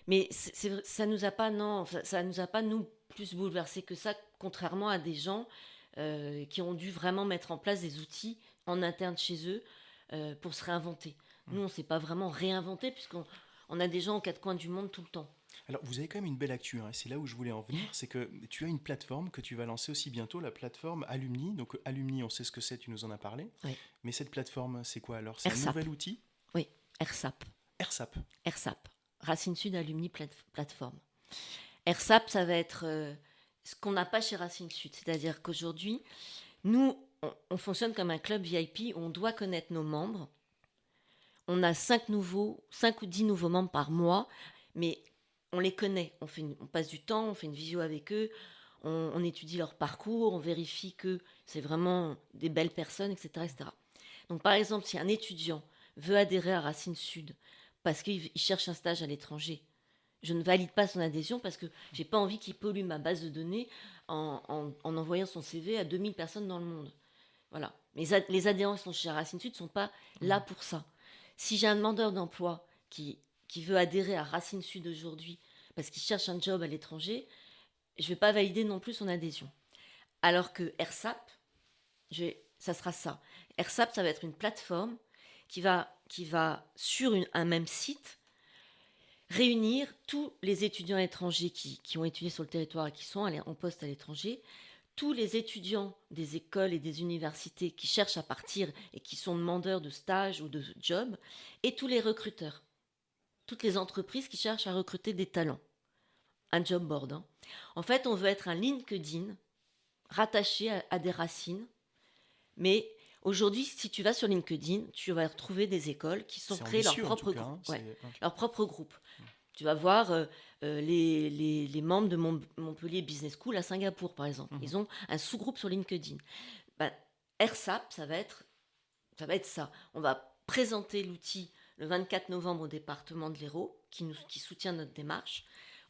Mais ça nous a pas, non, enfin, ça nous a pas, nous, plus bouleversés que ça, contrairement à des gens qui ont dû vraiment mettre en place des outils en interne chez eux pour se réinventer. Nous, on ne s'est pas vraiment réinventé puisqu'on a des gens aux 4 coins du monde tout le temps. Alors, vous avez quand même une belle actu, hein, et c'est là où je voulais en venir, c'est que tu as une plateforme que tu vas lancer aussi bientôt, la plateforme Alumni. Donc, Alumni, on sait ce que c'est, tu nous en as parlé. Oui. Mais cette plateforme, c'est quoi alors? C'est un AirSap. nouvel outil? Oui, AirSap. AirSap. AirSap. Racine Sud Alumni Plateforme. AirSap, ça va être ce qu'on n'a pas chez Racine Sud. C'est-à-dire qu'aujourd'hui, nous, on fonctionne comme un club VIP où on doit connaître nos membres. On a 5 ou 10 nouveaux membres par mois, mais on les connaît. On passe du temps, on fait une visio avec eux, on étudie leur parcours, on vérifie que c'est vraiment des belles personnes, etc., etc. Donc, par exemple, si un étudiant veut adhérer à Racine Sud parce qu'il cherche un stage à l'étranger, je ne valide pas son adhésion parce que j'ai pas envie qu'il pollue ma base de données en envoyant son CV à 2000 personnes dans le monde. Voilà. Mais les adhérents qui sont chez Racine Sud ne sont pas là pour ça. Si j'ai un demandeur d'emploi qui qui veut adhérer à Racine Sud aujourd'hui parce qu'il cherche un job à l'étranger, je ne vais pas valider non plus son adhésion. Alors que AirSAP, ça sera ça. AirSAP, ça va être une plateforme qui va sur un même site, réunir tous les étudiants étrangers qui ont étudié sur le territoire et qui sont en poste à l'étranger, tous les étudiants des écoles et des universités qui cherchent à partir et qui sont demandeurs de stage ou de job, et tous les recruteurs, toutes les entreprises qui cherchent à recruter des talents. Un job board. Hein. En fait, on veut être un LinkedIn rattaché à des racines, mais aujourd'hui, si tu vas sur LinkedIn, tu vas retrouver des écoles qui sont créées leur propre groupe. Hein, leur propre groupe. Tu vas voir les membres de Montpellier Business School à Singapour, par exemple. Ils ont un sous-groupe sur LinkedIn. AirSAP, ça va être ça. On va présenter l'outil le 24 novembre au département de l'Hérault, qui soutient notre démarche,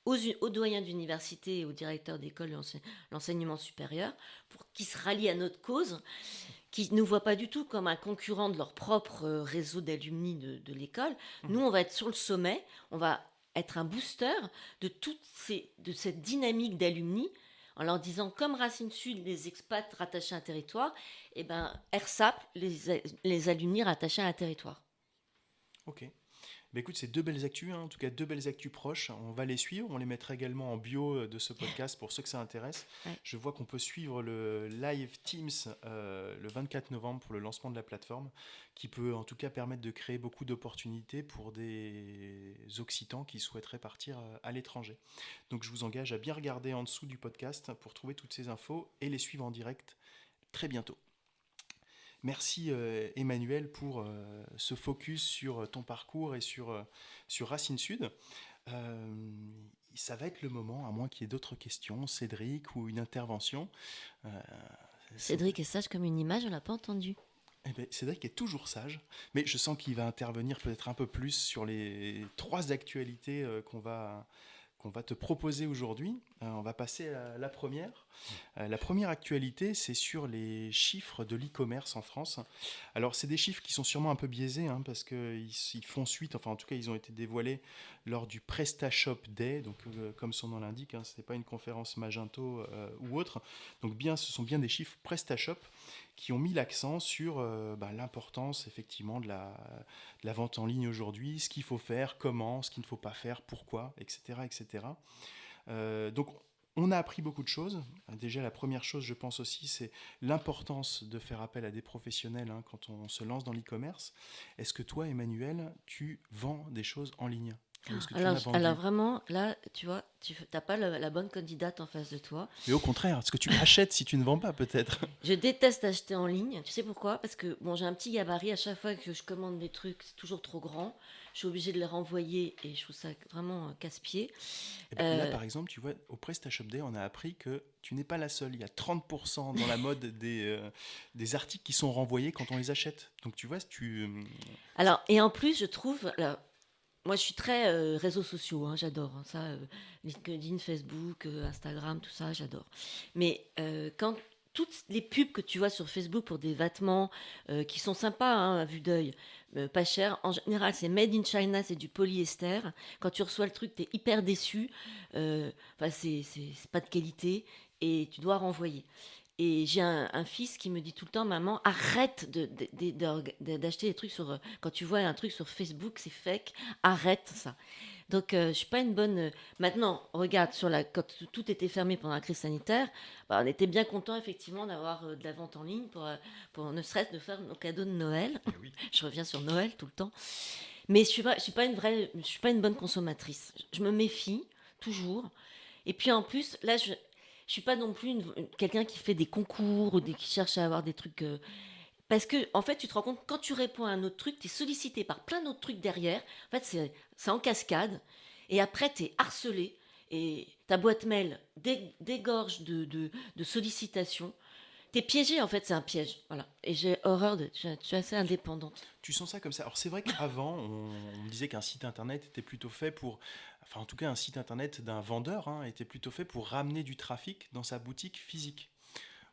aux doyens d'université et aux directeurs d'école de l'enseignement supérieur, pour qu'ils se rallient à notre cause, qui ne nous voient pas du tout comme un concurrent de leur propre réseau d'alumni de l'école. Nous, on va être sur le sommet, on va être un booster de cette dynamique d'alumni, en leur disant, comme Racine Sud, les expats rattachés à un territoire, et AirSAP, les alumni rattachés à un territoire. Ok. Bah écoute, c'est 2 belles actus, hein, en tout cas 2 belles actus proches. On va les suivre, on les mettra également en bio de ce podcast pour ceux que ça intéresse. Ouais. Je vois qu'on peut suivre le live Teams le 24 novembre pour le lancement de la plateforme, qui peut en tout cas permettre de créer beaucoup d'opportunités pour des Occitans qui souhaiteraient partir à l'étranger. Donc je vous engage à bien regarder en dessous du podcast pour trouver toutes ces infos et les suivre en direct très bientôt. Merci Emmanuel pour ce focus sur ton parcours et sur Racine Sud. Ça va être le moment, à moins qu'il y ait d'autres questions, Cédric, ou une intervention. Cédric est sage comme une image, on ne l'a pas entendu. Eh bien, Cédric est toujours sage, mais je sens qu'il va intervenir peut-être un peu plus sur les 3 actualités qu'on va te proposer aujourd'hui. On va passer à la première. La première actualité, c'est sur les chiffres de l'e-commerce en France. Alors, c'est des chiffres qui sont sûrement un peu biaisés, hein, parce qu'ils font suite, enfin en tout cas, ils ont été dévoilés lors du PrestaShop Day, donc comme son nom l'indique, hein, ce n'est pas une conférence Magento ou autre. Donc ce sont bien des chiffres PrestaShop qui ont mis l'accent sur l'importance effectivement de la vente en ligne aujourd'hui, ce qu'il faut faire, comment, ce qu'il ne faut pas faire, pourquoi, etc. etc. Donc on a appris beaucoup de choses. Déjà la première chose, je pense aussi, c'est l'importance de faire appel à des professionnels hein, quand on se lance dans l'e-commerce. Est-ce que toi, Emmanuel, tu vends des choses en ligne ? Alors vraiment, là, tu vois, tu n'as pas la bonne candidate en face de toi. Mais au contraire, est-ce que tu achètes si tu ne vends pas peut-être ? Je déteste acheter en ligne. Tu sais pourquoi ? Parce que j'ai un petit gabarit. À chaque fois que je commande des trucs, c'est toujours trop grand. Je suis obligée de les renvoyer et je trouve ça vraiment casse-pied. Là, par exemple, tu vois, au PrestaShop Day, on a appris que tu n'es pas la seule. Il y a 30% dans la mode des articles qui sont renvoyés quand on les achète. Donc tu vois, Alors, et en plus, je trouve... Alors, moi, je suis très réseaux sociaux, hein, j'adore hein, ça, LinkedIn, Facebook, Instagram, tout ça, j'adore. Mais quand toutes les pubs que tu vois sur Facebook pour des vêtements qui sont sympas hein, à vue d'œil, pas cher, en général, c'est made in China, c'est du polyester. Quand tu reçois le truc, t'es hyper déçu. C'est pas de qualité et tu dois renvoyer. Et j'ai un fils qui me dit tout le temps, maman, arrête d'acheter des trucs sur... Quand tu vois un truc sur Facebook, c'est fake, arrête ça. Donc, je suis pas une bonne... Maintenant, regarde, quand tout était fermé pendant la crise sanitaire, on était bien content effectivement d'avoir de la vente en ligne pour ne serait-ce de faire nos cadeaux de Noël. Oui. Je reviens sur Noël tout le temps. Mais je suis pas une bonne consommatrice. Je me méfie, toujours. Et puis en plus, là, je suis pas non plus quelqu'un qui fait des concours ou qui cherche à avoir des trucs... Parce que, en fait, tu te rends compte, quand tu réponds à un autre truc, tu es sollicité par plein d'autres trucs derrière. En fait, c'est en cascade. Et après, tu es harcelé. Et ta boîte mail dégorge de sollicitations. Tu es piégé, en fait, c'est un piège. Voilà. Et j'ai horreur je suis assez indépendante. Tu sens ça comme ça. Alors, c'est vrai qu'avant, on disait qu'un site internet était plutôt fait pour... Enfin, en tout cas, un site internet d'un vendeur hein, était plutôt fait pour ramener du trafic dans sa boutique physique.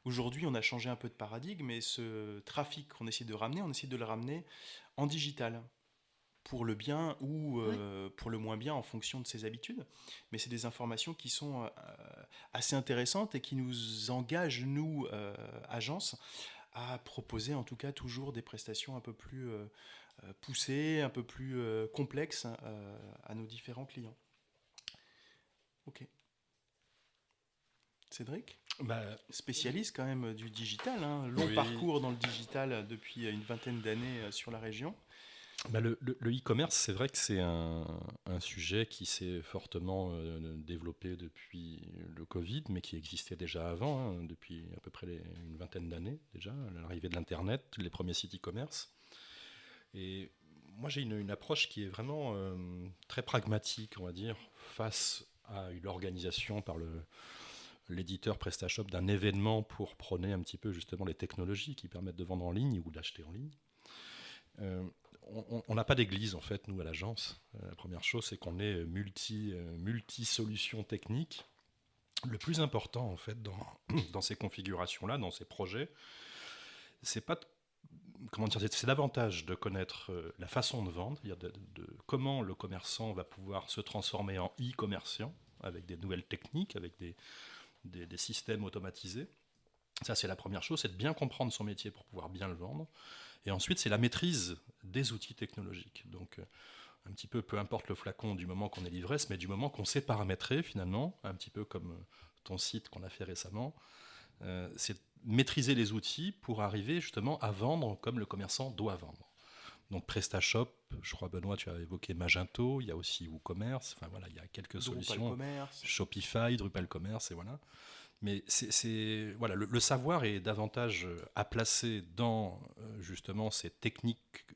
Aujourd'hui, on a changé un peu de paradigme, et ce trafic qu'on essaie de ramener, on essaie de le ramener en digital. pour le bien ou Ouais. pour le moins bien en fonction de ses habitudes. Mais c'est des informations qui sont assez intéressantes et qui nous engagent, nous, agences, à proposer en tout cas toujours des prestations un peu plus poussées, un peu plus complexes à nos différents clients. Ok. Cédric, Bah, spécialiste quand même du digital, hein, long oui. parcours dans le digital depuis une vingtaine d'années sur la région. Le e-commerce, c'est vrai que c'est un sujet qui s'est fortement développé depuis le Covid, mais qui existait déjà avant, hein, depuis à peu près une vingtaine d'années déjà, l'arrivée de l'Internet, les premiers sites e-commerce. Et moi, j'ai une approche qui est vraiment très pragmatique, on va dire, face à l'organisation par l'éditeur PrestaShop d'un événement pour prôner un petit peu justement les technologies qui permettent de vendre en ligne ou d'acheter en ligne. On n'a pas d'église en fait, nous à l'agence. La première chose, c'est qu'on est multi-solutions techniques. Le plus important en fait dans ces configurations-là, dans ces projets, c'est pas comment dire, c'est davantage de connaître la façon de vendre, de comment le commerçant va pouvoir se transformer en e-commerçant avec des nouvelles techniques, avec des systèmes automatisés. Ça, c'est la première chose, c'est de bien comprendre son métier pour pouvoir bien le vendre. Et ensuite, c'est la maîtrise des outils technologiques. Donc, un petit peu, peu importe le flacon du moment qu'on est l'ivresse, mais du moment qu'on sait paramétrer, finalement, un petit peu comme ton site qu'on a fait récemment, c'est maîtriser les outils pour arriver justement à vendre comme le commerçant doit vendre. Donc PrestaShop, je crois Benoît, tu as évoqué Magento, il y a aussi WooCommerce, enfin voilà, il y a quelques Drupal solutions, Commerce. Shopify, Drupal Commerce, et voilà. Mais voilà, le savoir est davantage à placer dans justement ces techniques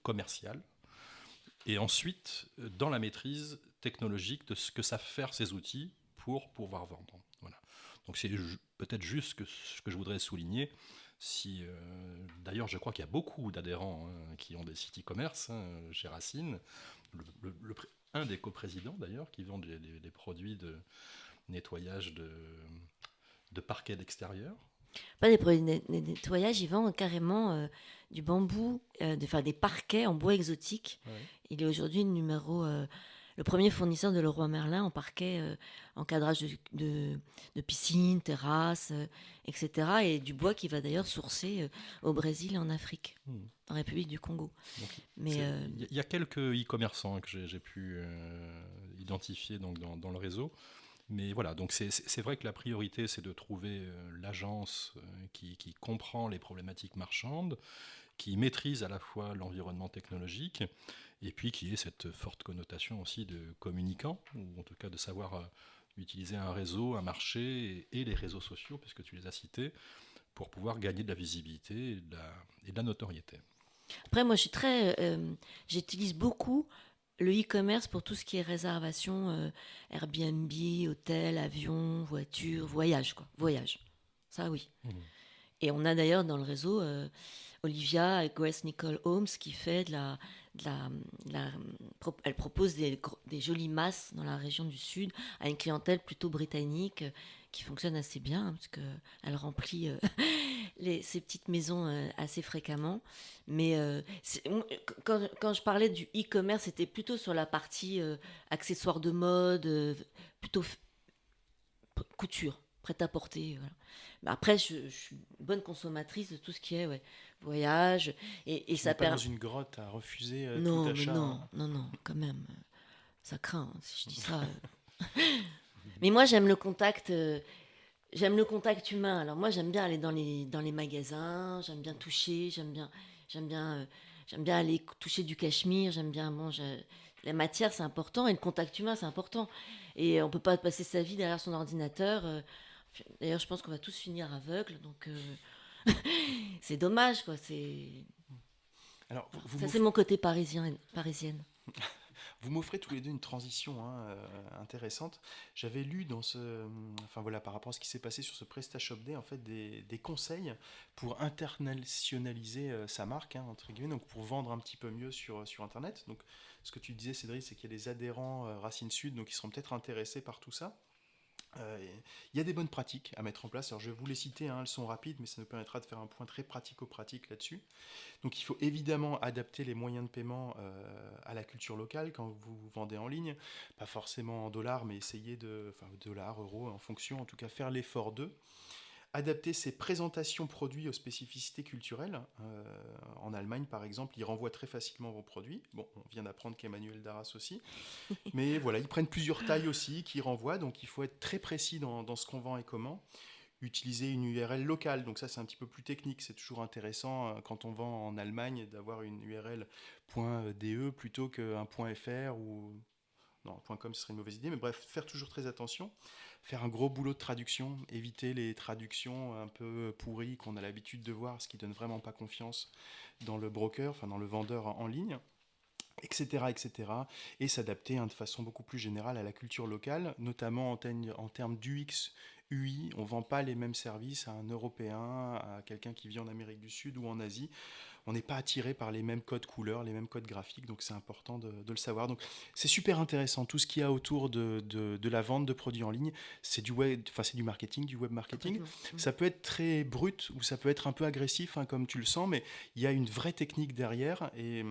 commerciales et ensuite dans la maîtrise technologique de ce que savent faire ces outils pour pouvoir vendre. Voilà. Donc c'est peut-être juste ce que je voudrais souligner. D'ailleurs, je crois qu'il y a beaucoup d'adhérents qui ont des sites e-commerce chez Racine. Un des coprésidents d'ailleurs qui vend des produits de nettoyage de parquet d'extérieur. Pas des produits de nettoyage, ils vendent carrément du bambou, des parquets en bois exotique. Ouais. Il est aujourd'hui le premier fournisseur de Leroy Merlin en parquet, encadrage de piscine, terrasse, etc. Et du bois qui va d'ailleurs sourcer au Brésil et en Afrique, en République du Congo. Il y a quelques e-commerçants que j'ai pu identifier donc, dans le réseau. Mais voilà, donc c'est vrai que la priorité, c'est de trouver l'agence qui comprend les problématiques marchandes, qui maîtrise à la fois l'environnement technologique, et puis qui ait cette forte connotation aussi de communicant, ou en tout cas de savoir utiliser un réseau, un marché, et les réseaux sociaux, puisque tu les as cités, pour pouvoir gagner de la visibilité et de la notoriété. Après, moi, j'utilise beaucoup le e-commerce pour tout ce qui est réservation, Airbnb, hôtel, avion, voiture, voyage, quoi. Voyage. Ça, oui. Et on a d'ailleurs dans le réseau Olivia Grace Nicole Holmes qui fait elle propose des jolies masses dans la région du Sud à une clientèle plutôt britannique qui fonctionne assez bien hein, parce qu'elle remplit ces petites maisons assez fréquemment. Mais quand je parlais du e-commerce, c'était plutôt sur la partie accessoires de mode, plutôt couture, prêt-à-porter. Voilà. Mais après, je suis une bonne consommatrice de tout ce qui est voyage. Et Tu ça n'es pas dans une grotte à refuser non, tout mais achat. non, quand même. Ça craint si je dis ça. Mais moi, j'aime le contact. J'aime le contact humain. Alors moi, j'aime bien aller dans les magasins. J'aime bien toucher. J'aime bien aller toucher du cachemire. J'aime bien la matière, c'est important, et le contact humain, c'est important. Et on peut pas passer sa vie derrière son ordinateur. D'ailleurs, je pense qu'on va tous finir aveugles, donc c'est dommage, quoi. Alors, Ça, c'est mon côté parisienne. Vous m'offrez tous les deux une transition intéressante. J'avais lu enfin voilà, par rapport à ce qui s'est passé sur ce PrestaShop Day, en fait, des conseils pour internationaliser sa marque, hein, entre guillemets, donc pour vendre un petit peu mieux sur Internet. Donc, ce que tu disais, Cédric, c'est qu'il y a des adhérents Racine Sud, donc ils seront peut-être intéressés par tout ça. Il y a des bonnes pratiques à mettre en place. Alors, je vais vous les citer, hein, elles sont rapides, mais ça nous permettra de faire un point très pratico-pratique là-dessus. Donc, il faut évidemment adapter les moyens de paiement à la culture locale quand vous vendez en ligne. Pas forcément en dollars, mais essayer enfin, dollars, euros, en fonction, en tout cas, faire l'effort d'eux. Adapter ses présentations produits aux spécificités culturelles. En Allemagne, par exemple, ils renvoient très facilement vos produits. Bon, on vient d'apprendre qu'Emmanuel Darras aussi. Mais voilà, ils prennent plusieurs tailles aussi qui renvoient, donc il faut être très précis dans ce qu'on vend et comment. Utiliser une URL locale, donc ça c'est un petit peu plus technique, c'est toujours intéressant quand on vend en Allemagne d'avoir une URL .de plutôt qu'un .fr ou... Non, .com ce serait une mauvaise idée, mais bref, faire toujours très attention. Faire un gros boulot de traduction, éviter les traductions un peu pourries qu'on a l'habitude de voir, ce qui donne vraiment pas confiance dans le broker, enfin dans le vendeur en ligne, etc., etc., et s'adapter de façon beaucoup plus générale à la culture locale, notamment en termes d'UX, UI. On ne vend pas les mêmes services à un Européen, à quelqu'un qui vit en Amérique du Sud ou en Asie. On n'est pas attiré par les mêmes codes couleurs, les mêmes codes graphiques, donc c'est important de le savoir. Donc c'est super intéressant, tout ce qu'il y a autour de la vente de produits en ligne, c'est du web, enfin c'est du marketing, du web marketing. Ça peut être très brut ou ça peut être un peu agressif, hein, comme tu le sens, mais il y a une vraie technique derrière et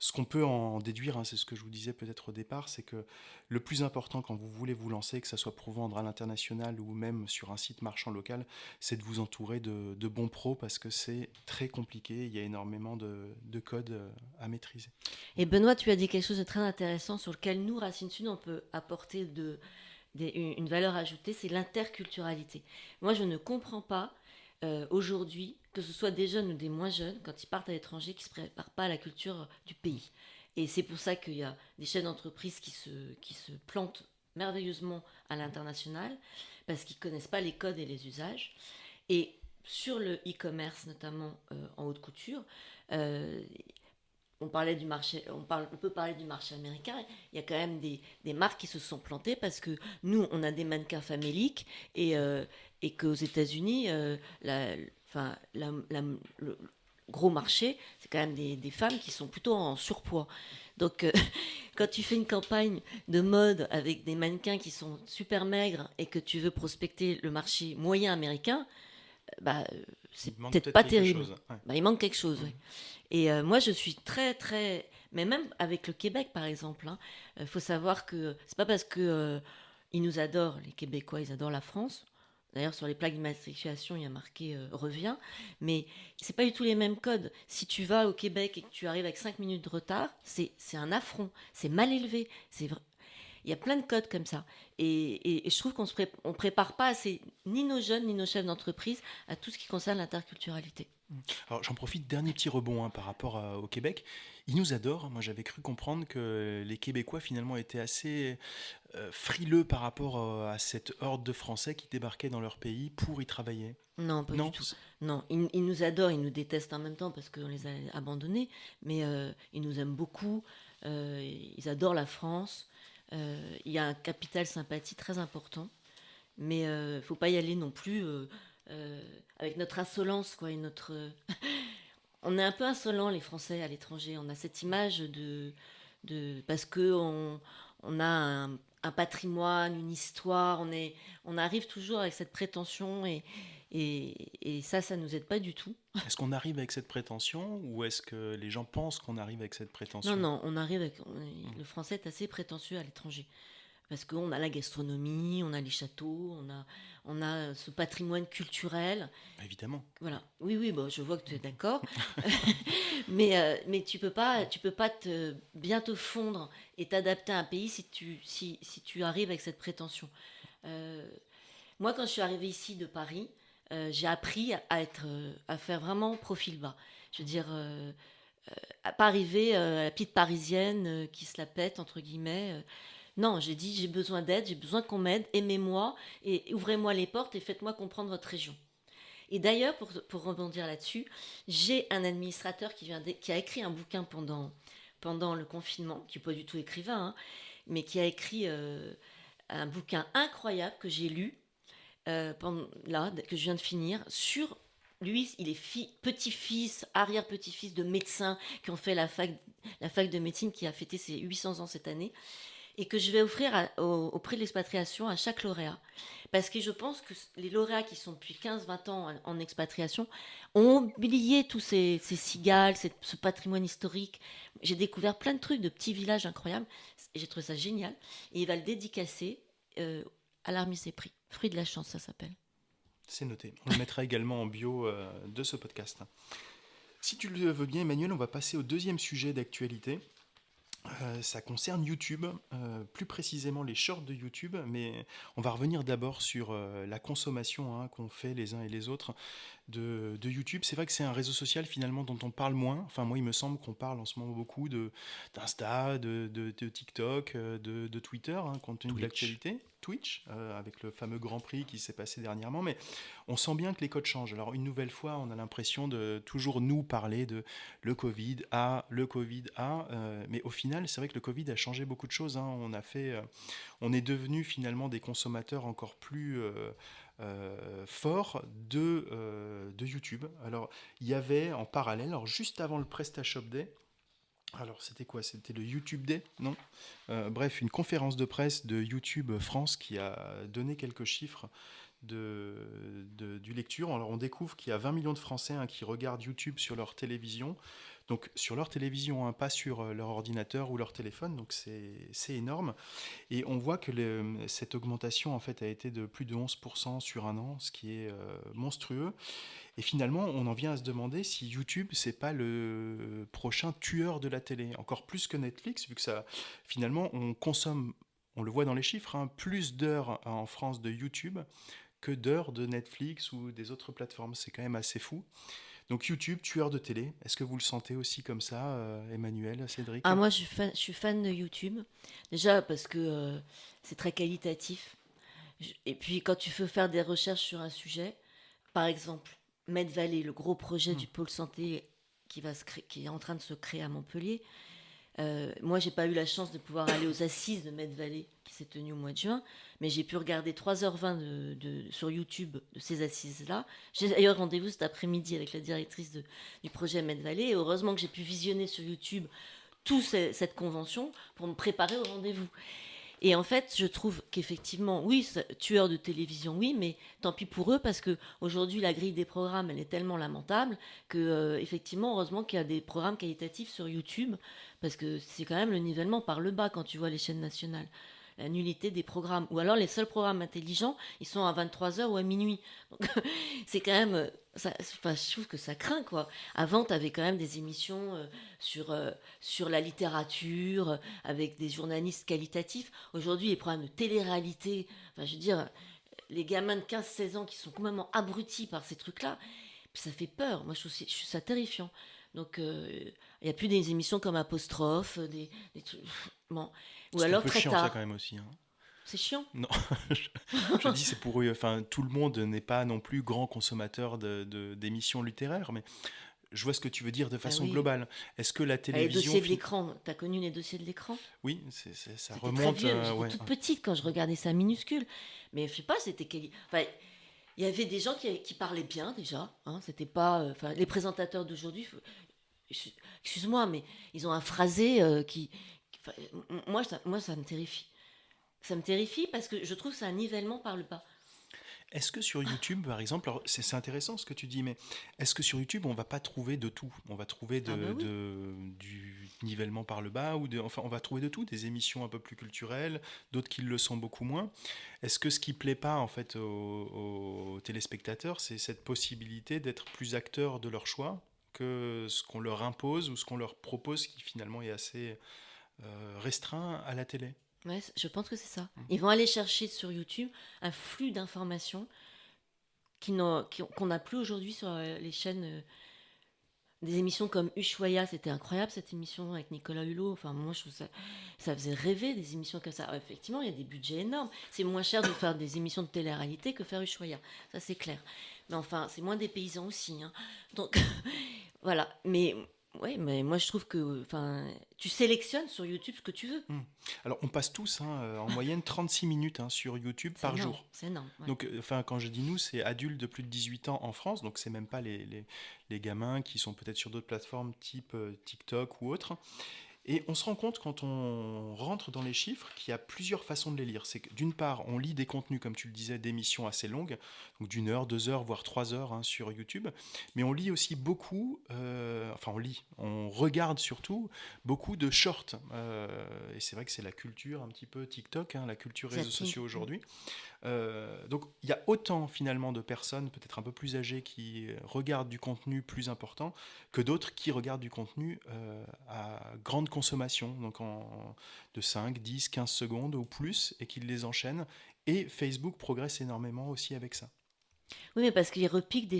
ce qu'on peut en déduire, hein, c'est ce que je vous disais peut-être au départ, c'est que le plus important quand vous voulez vous lancer, que ce soit pour vendre à l'international ou même sur un site marchand local, c'est de vous entourer de bons pros parce que c'est très compliqué, il y a énormément de codes à maîtriser. Et Benoît, tu as dit quelque chose de très intéressant sur lequel nous, Racine Sud, on peut apporter une valeur ajoutée, c'est l'interculturalité. Moi, je ne comprends pas aujourd'hui, que ce soit des jeunes ou des moins jeunes, quand ils partent à l'étranger, qui ne se préparent pas à la culture du pays. Et c'est pour ça qu'il y a des chefs d'entreprise qui se plantent merveilleusement à l'international, parce qu'ils ne connaissent pas les codes et les usages. Et sur le e-commerce, notamment en haute couture, euh, on parlait du marché, on peut parler du marché américain. Il y a quand même des marques qui se sont plantées parce que nous, on a des mannequins faméliques et qu'aux États-Unis, le gros marché, c'est quand même des femmes qui sont plutôt en surpoids. Donc, quand tu fais une campagne de mode avec des mannequins qui sont super maigres et que tu veux prospecter le marché moyen américain, c'est peut-être pas terrible. Ouais. Il manque quelque chose, oui. Et moi, je suis très, très... Mais même avec le Québec, par exemple, faut savoir que c'est pas parce que ils nous adorent, les Québécois, ils adorent la France. D'ailleurs, sur les plaques d'immatriculation, il y a marqué revient. Mais c'est pas du tout les mêmes codes. Si tu vas au Québec et que tu arrives avec 5 minutes de retard, c'est un affront. C'est mal élevé. Il y a plein de codes comme ça. Et je trouve qu'on ne prépare pas assez, ni nos jeunes, ni nos chefs d'entreprise, à tout ce qui concerne l'interculturalité. Alors j'en profite, dernier petit rebond par rapport au Québec. Ils nous adorent. Moi j'avais cru comprendre que les Québécois finalement étaient assez frileux par rapport à cette horde de Français qui débarquaient dans leur pays pour y travailler. Non, pas du tout. Non, ils nous adorent, ils nous détestent en même temps parce qu'on les a abandonnés, mais ils nous aiment beaucoup. Ils adorent la France. Il y a un capital sympathie très important, mais il faut pas y aller non plus avec notre insolence, quoi, et notre... On est un peu insolents, les Français, à l'étranger. On a cette image parce que on a un patrimoine, une histoire. On arrive toujours avec cette prétention et ça nous aide pas du tout. Est-ce qu'on arrive avec cette prétention ou est-ce que les gens pensent qu'on arrive avec cette prétention ? Non, on arrive avec... Le français est assez prétentieux à l'étranger. Parce qu'on a la gastronomie, on a les châteaux, on a ce patrimoine culturel. Évidemment. Voilà. Oui, je vois que tu es d'accord. mais tu peux pas bien te fondre et t'adapter à un pays si tu arrives avec cette prétention. Moi, quand je suis arrivée ici de Paris, j'ai appris à faire vraiment profil bas. Je veux dire, à pas arriver à la petite parisienne qui se la pète, entre guillemets. Non, j'ai dit, j'ai besoin d'aide, j'ai besoin qu'on m'aide, aimez-moi et ouvrez-moi les portes et faites-moi comprendre votre région. Et d'ailleurs, pour rebondir là-dessus, j'ai un administrateur qui a écrit un bouquin pendant le confinement, qui n'est pas du tout écrivain, mais qui a écrit un bouquin incroyable que j'ai lu, que je viens de finir, sur... Lui, il est petit-fils, arrière-petit-fils de médecins qui ont fait la fac de médecine qui a fêté ses 800 ans cette année. et que je vais offrir au prix de l'expatriation à chaque lauréat. Parce que je pense que les lauréats qui sont depuis 15-20 ans en expatriation ont oublié tous ces cigales, ce patrimoine historique. J'ai découvert plein de trucs, de petits villages incroyables. J'ai trouvé ça génial. Et il va le dédicacer à la remise des prix. Fruit de la chance, ça s'appelle. C'est noté. On le mettra également en bio de ce podcast. Si tu le veux bien, Emmanuel, on va passer au deuxième sujet d'actualité. Ça concerne YouTube, plus précisément les shorts de YouTube, mais on va revenir d'abord sur la consommation qu'ont fait les uns et les autres de YouTube. C'est vrai que c'est un réseau social finalement dont on parle moins. Enfin, moi, il me semble qu'on parle en ce moment beaucoup d'Insta, de TikTok, de Twitter, compte tenu de l'actualité. Twitch, avec le fameux Grand Prix qui s'est passé dernièrement. Mais on sent bien que les codes changent. Alors, une nouvelle fois, on a l'impression de toujours nous parler de le Covid mais au final, c'est vrai que le Covid a changé beaucoup de choses. On est devenu finalement des consommateurs encore plus forts de YouTube. Alors, il y avait en parallèle, alors juste avant le PrestaShop Day, alors c'était quoi? C'était le YouTube Day, non? Bref, une conférence de presse de YouTube France qui a donné quelques chiffres du lecture. Alors on découvre qu'il y a 20 millions de Français qui regardent YouTube sur leur télévision. Donc sur leur télévision, pas sur leur ordinateur ou leur téléphone. Donc c'est énorme. Et on voit que cette augmentation en fait a été de plus de 11% sur un an, ce qui est monstrueux. Et finalement, on en vient à se demander si YouTube, c'est pas le prochain tueur de la télé, encore plus que Netflix, vu que ça, finalement, on consomme, on le voit dans les chiffres, plus d'heures en France de YouTube que d'heures de Netflix ou des autres plateformes. C'est quand même assez fou. Donc YouTube, tueur de télé, est-ce que vous le sentez aussi comme ça, Emmanuel, Cédric? Ah, moi, je suis fan de YouTube. Déjà parce que c'est très qualitatif. Et puis, quand tu veux faire des recherches sur un sujet, par exemple, Med Valley, le gros projet du pôle santé qui est en train de se créer à Montpellier. Moi, j'ai pas eu la chance de pouvoir aller aux assises de Med Valley qui s'est tenue au mois de juin, mais j'ai pu regarder 3h20 sur YouTube de ces assises-là. J'ai d'ailleurs rendez-vous cet après-midi avec la directrice du projet Med Valley, et heureusement que j'ai pu visionner sur YouTube toute cette convention pour me préparer au rendez-vous. Et en fait, je trouve qu'effectivement, oui, tueur de télévision, oui, mais tant pis pour eux, parce qu'aujourd'hui, la grille des programmes, elle est tellement lamentable que, effectivement, heureusement qu'il y a des programmes qualitatifs sur YouTube, parce que c'est quand même le nivellement par le bas quand tu vois les chaînes nationales. La nullité des programmes. Ou alors, les seuls programmes intelligents, ils sont à 23h ou à minuit. Donc, c'est quand même... je trouve que ça craint, quoi. Avant, tu avais quand même des émissions sur la littérature, avec des journalistes qualitatifs. Aujourd'hui, les programmes de télé-réalité, je veux dire, les gamins de 15-16 ans qui sont complètement abrutis par ces trucs-là, ça fait peur. Moi, je trouve ça terrifiant. Donc, il n'y a plus des émissions comme Apostrophe, des trucs... Bon. Ou C'est alors un peu très chiant tard. ça quand même aussi. C'est chiant. Non, je dis c'est pour eux. Enfin, tout le monde n'est pas non plus grand consommateur d'émissions littéraires, mais je vois ce que tu veux dire de façon Oui. globale. Est-ce que la Les télévision... dossiers de l'écran, t'as connu les dossiers de l'écran? Oui, ça C'était remonte. très vieux. J'étais Ouais. toute petite quand je regardais ça minuscule. Mais je sais pas, c'était... Enfin, il y avait des gens qui parlaient bien déjà. C'était pas... les présentateurs d'aujourd'hui, excuse-moi, mais ils ont un phrasé moi, ça me terrifie. Ça me terrifie parce que je trouve que c'est un nivellement par le bas. Est-ce que sur YouTube, par exemple, alors c'est intéressant ce que tu dis, mais est-ce que sur YouTube, on va pas trouver de tout? On va trouver Oui. du nivellement par le bas, enfin, on va trouver de tout, des émissions un peu plus culturelles, d'autres qui le sont beaucoup moins. Est-ce que ce qui plaît pas, en fait, aux téléspectateurs, c'est cette possibilité d'être plus acteurs de leur choix que ce qu'on leur impose ou ce qu'on leur propose, qui finalement est assez restreint à la télé? Ouais, je pense que c'est ça. Ils vont aller chercher sur YouTube un flux d'informations qu'on n'a plus aujourd'hui sur les chaînes. Des émissions comme Ushuaïa, c'était incroyable cette émission avec Nicolas Hulot. Enfin, moi, je trouve ça faisait rêver des émissions comme ça. Alors, effectivement, il y a des budgets énormes. C'est moins cher de faire des émissions de télé-réalité que faire Ushuaïa. Ça, c'est clair. Mais enfin, c'est moins des paysans aussi. Donc, voilà. Mais moi, je trouve que tu sélectionnes sur YouTube ce que tu veux. Alors, on passe tous en moyenne 36 minutes sur YouTube par jour. C'est énorme. Ouais. Donc, quand je dis nous, c'est adultes de plus de 18 ans en France. Donc, c'est même pas les gamins qui sont peut-être sur d'autres plateformes type TikTok ou autre. Et on se rend compte quand on rentre dans les chiffres qu'il y a plusieurs façons de les lire. C'est que d'une part, on lit des contenus, comme tu le disais, d'émissions assez longues, donc d'une heure, 2 heures, voire 3 heures sur YouTube, mais on lit aussi beaucoup, on regarde surtout beaucoup de shorts. Et c'est vrai que c'est la culture un petit peu TikTok, la culture réseaux Zapping. sociaux aujourd'hui. Donc il y a autant finalement de personnes peut-être un peu plus âgées qui regardent du contenu plus important que d'autres qui regardent du contenu à grande consommation, donc de 5, 10, 15 secondes ou plus, et qui les enchaînent. Et Facebook progresse énormément aussi avec ça. Oui, mais parce qu'il repique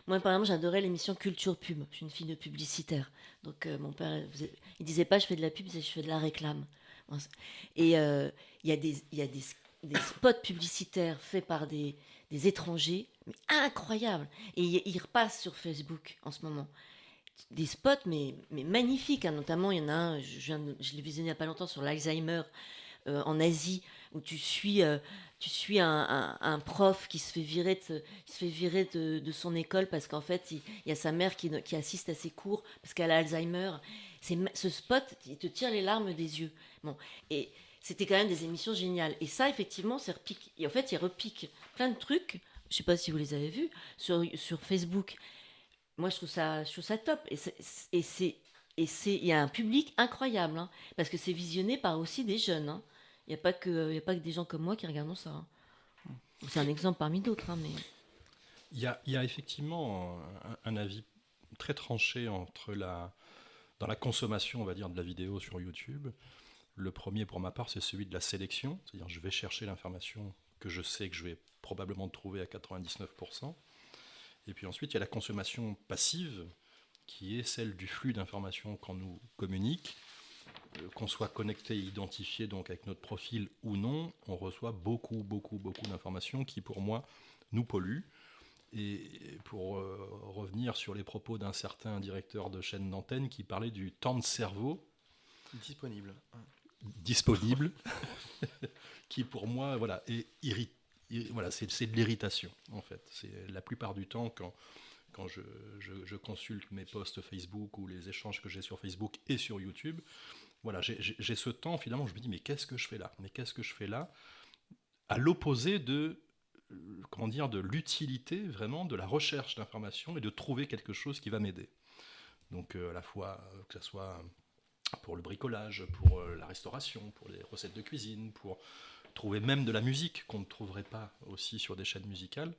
Moi, par exemple, j'adorais l'émission Culture Pub. Je suis une fille de publicitaire. Donc, mon père, il disait pas je fais de la pub, il disait je fais de la réclame. Et il y a des spots publicitaires faits par des étrangers, mais incroyables. Et ils repassent sur Facebook en ce moment. Des spots, mais magnifiques, hein. Notamment, il y en a un, je l'ai visionné il n'y a pas longtemps sur l'Alzheimer en Asie, où tu suis un prof qui se fait virer de son école parce qu'en fait, il y a sa mère qui assiste à ses cours parce qu'elle a Alzheimer. Ce spot, il te tire les larmes des yeux. Bon, et c'était quand même des émissions géniales. Et ça, effectivement, c'est repique. Et en fait, il repique plein de trucs. Je sais pas si vous les avez vus sur Facebook. Moi, je trouve ça top. Il y a un public incroyable, hein, parce que c'est visionné par aussi des jeunes, hein. Il y a pas que des gens comme moi qui regardent ça, hein. C'est un exemple parmi d'autres, hein, mais Il y a effectivement un avis très tranché dans la consommation, on va dire, de la vidéo sur YouTube. Le premier, pour ma part, c'est celui de la sélection. C'est-à-dire, je vais chercher l'information que je sais que je vais probablement trouver à 99%. Et puis ensuite, il y a la consommation passive, qui est celle du flux d'informations qu'on nous communique. Qu'on soit connecté et identifié donc avec notre profil ou non, on reçoit beaucoup d'informations qui, pour moi, nous polluent. Et pour revenir sur les propos d'un certain directeur de chaîne d'antenne qui parlait du temps de cerveau disponible, qui pour moi voilà, est voilà, c'est de l'irritation en fait. C'est la plupart du temps quand je consulte mes posts Facebook ou les échanges que j'ai sur Facebook et sur YouTube, voilà, j'ai ce temps finalement, je me dis mais qu'est-ce que je fais là à l'opposé de comment dire, de l'utilité vraiment de la recherche d'informations et de trouver quelque chose qui va m'aider. Donc à la fois que ce soit pour le bricolage, pour la restauration, pour les recettes de cuisine, pour trouver même de la musique qu'on ne trouverait pas aussi sur des chaînes musicales.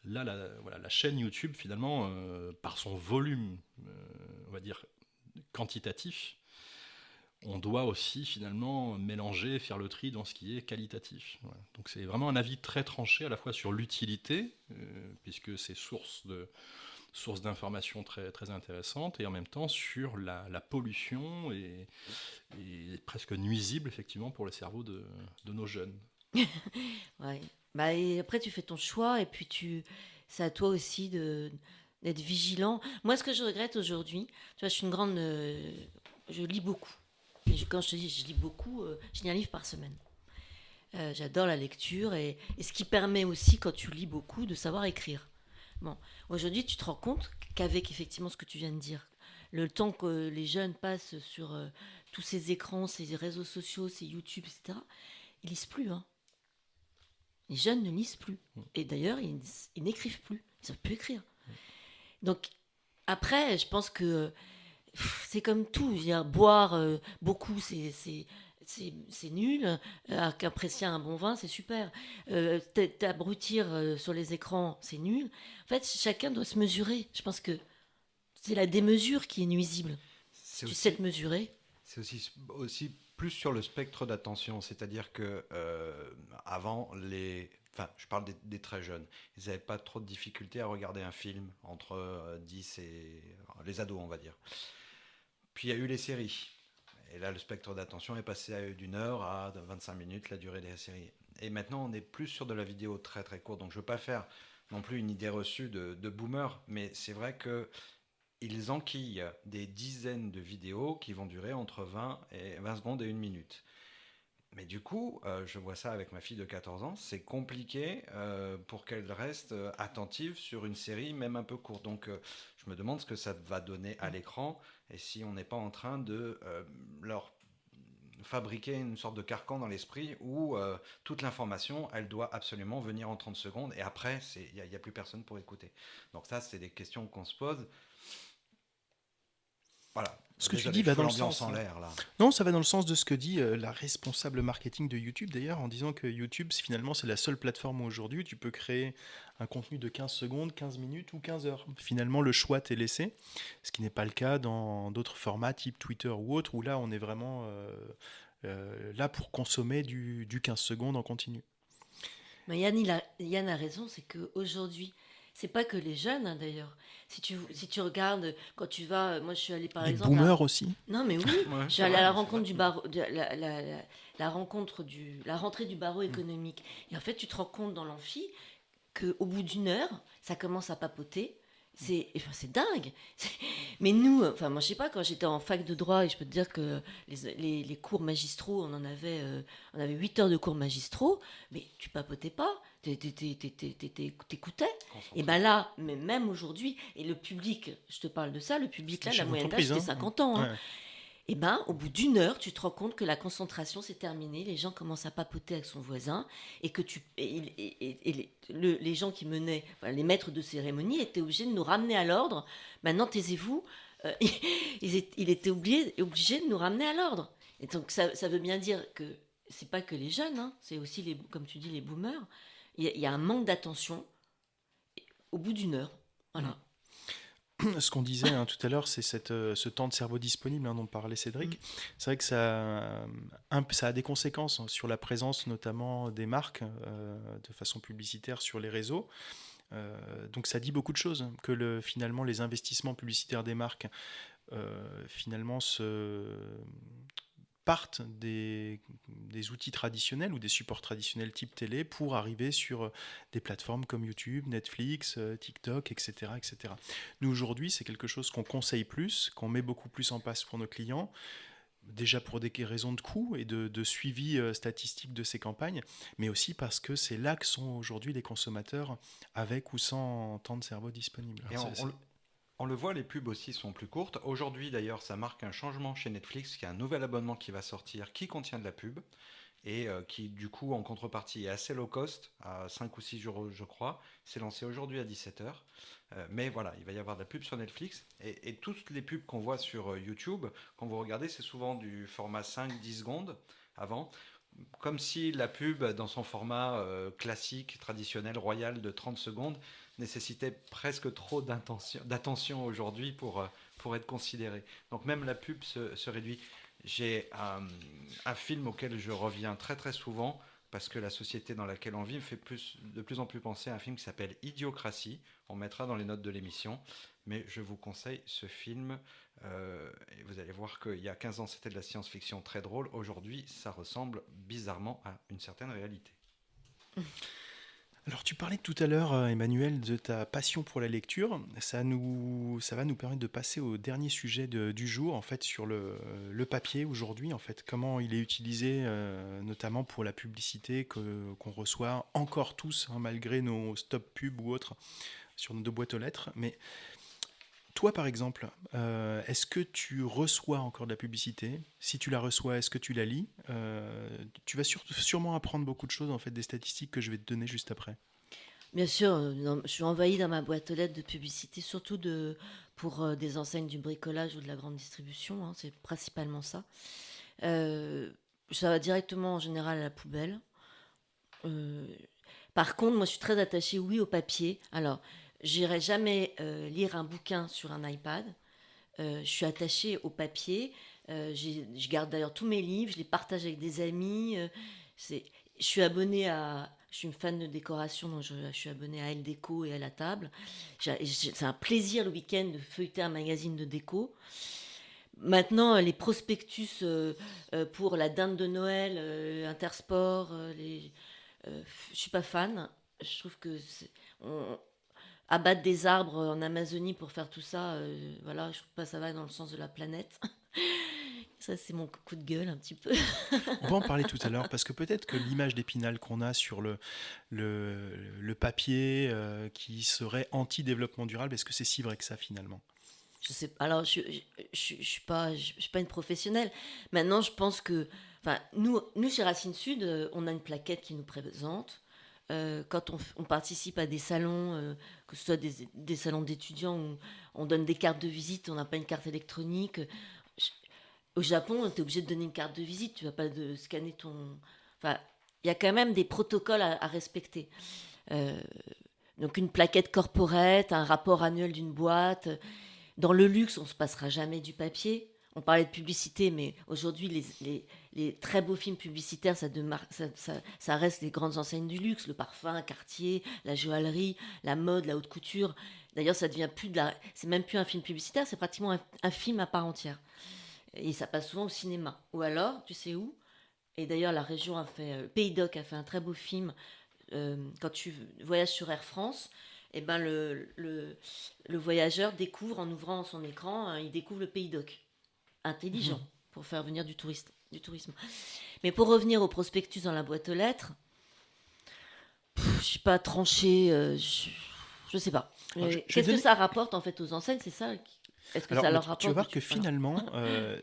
Là, la chaîne YouTube, finalement, par son volume, on va dire, quantitatif, on doit aussi, finalement, mélanger, faire le tri dans ce qui est qualitatif. Voilà. Donc c'est vraiment un avis très tranché, à la fois sur l'utilité, puisque c'est source d'informations très, très intéressantes, et en même temps sur la pollution et presque nuisible, effectivement, pour le cerveau de nos jeunes. ouais. Bah, et après, tu fais ton choix et puis c'est à toi aussi d'être vigilant. Moi, ce que je regrette aujourd'hui, tu vois, je suis une grande, je lis beaucoup. Et quand je te dis je lis beaucoup, je lis un livre par semaine. J'adore la lecture et ce qui permet aussi, quand tu lis beaucoup, de savoir écrire. Bon, aujourd'hui, tu te rends compte qu'avec effectivement ce que tu viens de dire, le temps que les jeunes passent sur tous ces écrans, ces réseaux sociaux, ces YouTube, etc., ils lisent plus, hein. Les jeunes ne lisent plus. Et d'ailleurs, ils n'écrivent plus. Ils ne savent plus écrire. Donc, après, je pense que c'est comme tout. Je veux dire, boire beaucoup, c'est nul. Apprécier un bon vin, c'est super. T'abrutir sur les écrans, c'est nul. En fait, chacun doit se mesurer. Je pense que c'est la démesure qui est nuisible. C'est Tu aussi, sais te mesurer. c'est aussi plus sur le spectre d'attention, c'est-à-dire que avant, enfin, je parle des très jeunes, ils n'avaient pas trop de difficultés à regarder un film entre 10 et les ados, on va dire. Puis il y a eu les séries. Et là, le spectre d'attention est passé d'une heure à 25 minutes, la durée des séries. Et maintenant, on est plus sur de la vidéo très très courte. Donc je ne veux pas faire non plus une idée reçue de boomer, mais c'est vrai que ils enquillent des dizaines de vidéos qui vont durer entre 20 secondes et 1 minute. Mais du coup, je vois ça avec ma fille de 14 ans, c'est compliqué pour qu'elle reste attentive sur une série, même un peu courte. Donc, je me demande ce que ça va donner à l'écran et si on n'est pas en train de leur fabriquer une sorte de carcan dans l'esprit où toute l'information, elle doit absolument venir en 30 secondes et après, il n'y a plus personne pour écouter. Donc ça, c'est des questions qu'on se pose. Voilà. Ce que tu Désolé, dis je va fous dans le l'ambiance sens, en hein. l'air là. Non, ça va dans le sens de ce que dit la responsable marketing de YouTube d'ailleurs, en disant que YouTube, finalement, c'est la seule plateforme où aujourd'hui tu peux créer un contenu de 15 secondes, 15 minutes ou 15 heures. Finalement, le choix t'est laissé, ce qui n'est pas le cas dans d'autres formats type Twitter ou autre, où là, on est vraiment là pour consommer du 15 secondes en continu. Mais Yann a raison, c'est qu'aujourd'hui, c'est pas que les jeunes, hein, d'ailleurs. Si tu regardes, quand tu vas, moi je suis allée par Les exemple boomers aussi. non mais oui, Ouais, je suis c'est allée à vrai, la c'est rencontre vrai. du barreau, la rencontre la rentrée du barreau économique. Et en fait, tu te rends compte dans l'amphi qu'au bout d'une heure, ça commence à papoter. C'est dingue. C'est- Mais nous, enfin, moi, je sais pas, quand j'étais en fac de droit, et je peux te dire que les cours magistraux, on avait 8 heures de cours magistraux, mais tu papotais pas, t'écoutais. Et Concentré. ben là, mais même aujourd'hui, et le public, je te parle de ça, le public C'était là, une la chef moyenne d'âge, d'entreprise, c'était hein. 50 ans, hein. Ouais. Et ben, au bout d'une heure, tu te rends compte que la concentration s'est terminée, les gens commencent à papoter avec son voisin, et que les gens qui menaient, enfin, les maîtres de cérémonie étaient obligés de nous ramener à l'ordre. Maintenant, taisez-vous. Il était obligé de nous ramener à l'ordre. Et donc, ça veut bien dire que c'est pas que les jeunes, hein, c'est aussi, comme tu dis, les boomers. Il y a un manque d'attention au bout d'une heure. Voilà. Ce qu'on disait tout à l'heure, c'est ce temps de cerveau disponible dont parlait Cédric. C'est vrai que ça a des conséquences sur la présence notamment des marques de façon publicitaire sur les réseaux. Donc ça dit beaucoup de choses, que finalement les investissements publicitaires des marques finalement partent des outils traditionnels ou des supports traditionnels type télé pour arriver sur des plateformes comme YouTube, Netflix, TikTok, etc., etc. Nous, aujourd'hui, c'est quelque chose qu'on conseille plus, qu'on met beaucoup plus en place pour nos clients, déjà pour des raisons de coût et de suivi statistique de ces campagnes, mais aussi parce que c'est là que sont aujourd'hui les consommateurs avec ou sans temps de cerveau disponible. Et on le voit, les pubs aussi sont plus courtes. Aujourd'hui, d'ailleurs, ça marque un changement chez Netflix, qui a un nouvel abonnement qui va sortir, qui contient de la pub, et qui, du coup, en contrepartie, est assez low cost, à 5 ou 6 euros, je crois. C'est lancé aujourd'hui à 17h. Mais voilà, il va y avoir de la pub sur Netflix. Et toutes les pubs qu'on voit sur YouTube, quand vous regardez, c'est souvent du format 5-10 secondes avant. Comme si la pub, dans son format classique, traditionnel, royal de 30 secondes, nécessitait presque trop d'attention aujourd'hui pour être considérée. Donc même la pub se réduit. J'ai un film auquel je reviens très très souvent parce que la société dans laquelle on vit me fait de plus en plus penser à un film qui s'appelle Idiocratie. On mettra dans les notes de l'émission, mais je vous conseille ce film. Et vous allez voir qu'il y a 15 ans c'était de la science-fiction très drôle. Aujourd'hui, ça ressemble bizarrement à une certaine réalité. Alors tu parlais tout à l'heure, Emmanuel, de ta passion pour la lecture. Ça va nous permettre de passer au dernier sujet du jour, en fait, sur le papier aujourd'hui, en fait, comment il est utilisé, notamment pour la publicité qu'on reçoit encore tous, hein, malgré nos stop pubs ou autres, sur nos deux boîtes aux lettres. Mais toi, par exemple, est-ce que tu reçois encore de la publicité? Si tu la reçois, est-ce que tu la lis? Tu vas sûrement apprendre beaucoup de choses, en fait, des statistiques que je vais te donner juste après. Bien sûr, je suis envahie dans ma boîte aux lettres de publicité, surtout pour des enseignes du bricolage ou de la grande distribution, hein, c'est principalement ça. Euh, Ça va directement en général à la poubelle. Euh, Par contre, moi je suis très attachée, oui, au papier. Alors, j'irai jamais lire un bouquin sur un iPad. Je suis attachée au papier. Je garde d'ailleurs tous mes livres, je les partage avec des amis. Je suis abonnée à. Je suis une fan de décoration, donc je suis abonnée à Elle Déco et à La Table. C'est un plaisir le week-end de feuilleter un magazine de déco. Maintenant, les prospectus pour la dinde de Noël, Intersport, je suis pas fan. Je trouve que on, abattre des arbres en Amazonie pour faire tout ça, voilà, je trouve pas ça va dans le sens de la planète. Ça, c'est mon coup de gueule un petit peu. On va en parler tout à l'heure, parce que peut-être que l'image d'Épinal qu'on a sur le papier qui serait anti-développement durable, est-ce que c'est si vrai que ça finalement? Je sais pas. Alors, je suis pas une professionnelle. Maintenant, je pense que, enfin, nous chez Racine Sud, on a une plaquette qui nous présente. Quand on participe à des salons, que ce soit des salons d'étudiants où on donne des cartes de visite, on n'a pas une carte électronique. Je- Au Japon, tu es obligé de donner une carte de visite, tu vas pas scanner ton. Enfin, il y a quand même des protocoles à respecter. Euh, donc une plaquette corporate, un rapport annuel d'une boîte. Dans le luxe, on ne se passera jamais du papier. On parlait de publicité, mais aujourd'hui, les très beaux films publicitaires, ça reste les grandes enseignes du luxe, le parfum, Cartier, la joaillerie, la mode, la haute couture. D'ailleurs, ça devient plus c'est même plus un film publicitaire, c'est pratiquement un film à part entière. Et ça passe souvent au cinéma. Ou alors, tu sais où? Et d'ailleurs, la région a fait, Pays Doc a fait un très beau film. Quand tu voyages sur Air France, et ben le voyageur découvre en ouvrant son écran, il découvre le Pays Doc. Intelligent pour faire venir du tourisme. Mais pour revenir au prospectus dans la boîte aux lettres, je suis pas tranché, je sais pas. Alors, Qu'est-ce que ça rapporte en fait aux enseignes, c'est ça? Est-ce que Alors, ça leur tu rapporte vas voir que voilà. finalement,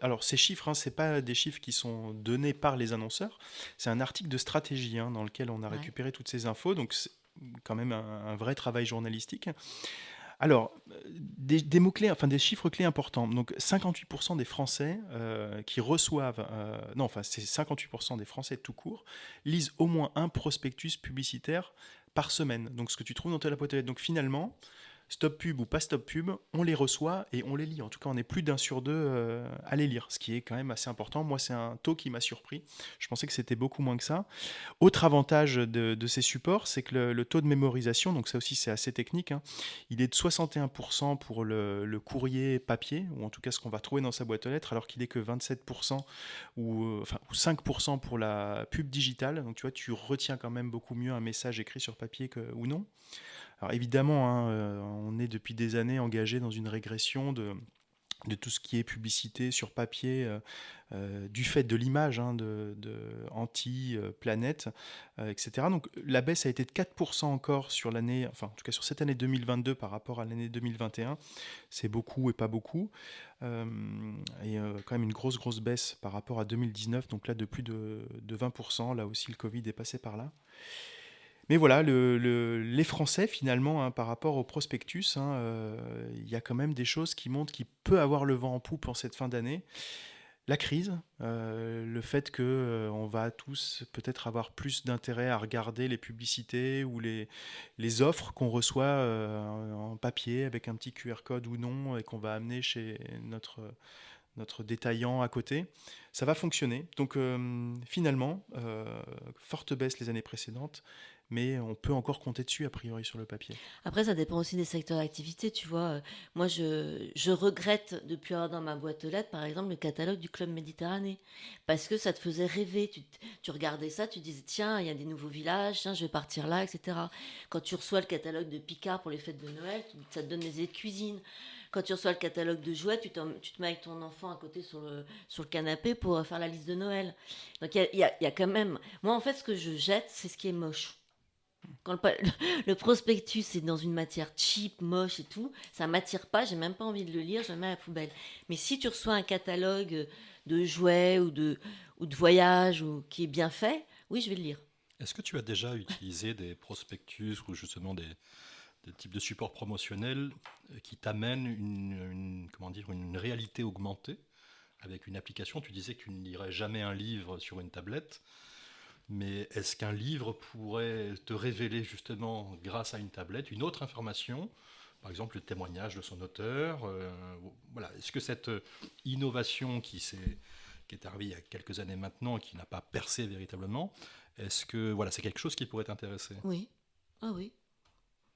alors ces chiffres, hein, c'est pas des chiffres qui sont donnés par les annonceurs, c'est un article de stratégie hein, dans lequel on a Ouais. récupéré toutes ces infos, donc c'est quand même un vrai travail journalistique. Alors, des mots-clés, enfin des chiffres clés importants. Donc 58% des Français qui reçoivent, non, enfin c'est 58% des Français tout court, lisent au moins un prospectus publicitaire par semaine. Donc ce que tu trouves dans ta boîte aux lettres. Donc finalement, stop pub ou pas stop pub, on les reçoit et on les lit. En tout cas, on est plus d'un sur deux à les lire, ce qui est quand même assez important. Moi, c'est un taux qui m'a surpris. Je pensais que c'était beaucoup moins que ça. Autre avantage de ces supports, c'est que le taux de mémorisation, donc ça aussi c'est assez technique, hein, il est de 61% pour le courrier papier, ou en tout cas ce qu'on va trouver dans sa boîte aux lettres, alors qu'il est que 27% ou 5% pour la pub digitale. Donc tu vois, tu retiens quand même beaucoup mieux un message écrit sur papier ou non. Alors évidemment, hein, on est depuis des années engagé dans une régression de tout ce qui est publicité sur papier, du fait de l'image hein, de anti-planète, etc. Donc la baisse a été de 4% encore sur l'année, enfin en tout cas sur cette année 2022 par rapport à l'année 2021. C'est beaucoup et pas beaucoup. Quand même une grosse baisse par rapport à 2019, donc là de plus de 20%. Là aussi le Covid est passé par là. Mais voilà, les Français, finalement, hein, par rapport au prospectus, hein, il y a quand même des choses qui montrent qu'il peut avoir le vent en poupe en cette fin d'année. La crise, le fait qu'on va tous peut-être avoir plus d'intérêt à regarder les publicités ou les offres qu'on reçoit en papier avec un petit QR code ou non et qu'on va amener chez notre détaillant à côté, ça va fonctionner. Donc finalement, forte baisse les années précédentes, mais on peut encore compter dessus a priori sur le papier. Après, ça dépend aussi des secteurs d'activité, tu vois. Moi, je regrette de plus avoir dans ma boîte aux lettres, par exemple, le catalogue du Club Méditerranée. Parce que ça te faisait rêver. Tu regardais ça, tu disais, tiens, il y a des nouveaux villages, tiens, je vais partir là, etc. Quand tu reçois le catalogue de Picard pour les fêtes de Noël, ça te donne des idées de cuisine. Quand tu reçois le catalogue de jouets, tu te mets avec ton enfant à côté sur le canapé pour faire la liste de Noël. Donc, il y a quand même... Moi, en fait, ce que je jette, c'est ce qui est moche. Quand le prospectus est dans une matière cheap, moche et tout, ça m'attire pas, j'ai même pas envie de le lire, je le mets à la poubelle. Mais si tu reçois un catalogue de jouets ou de voyages qui est bien fait, oui, je vais le lire. Est-ce que tu as déjà utilisé des prospectus ou justement des types de supports promotionnels qui t'amènent comment dire, une réalité augmentée avec une application? Tu disais que tu ne lirais jamais un livre sur une tablette. Mais est-ce qu'un livre pourrait te révéler justement, grâce à une tablette, une autre information, par exemple le témoignage de son auteur voilà. Est-ce que cette innovation qui est arrivée il y a quelques années maintenant et qui n'a pas percé véritablement, est-ce que voilà, c'est quelque chose qui pourrait t'intéresser? Oui. Ah oui.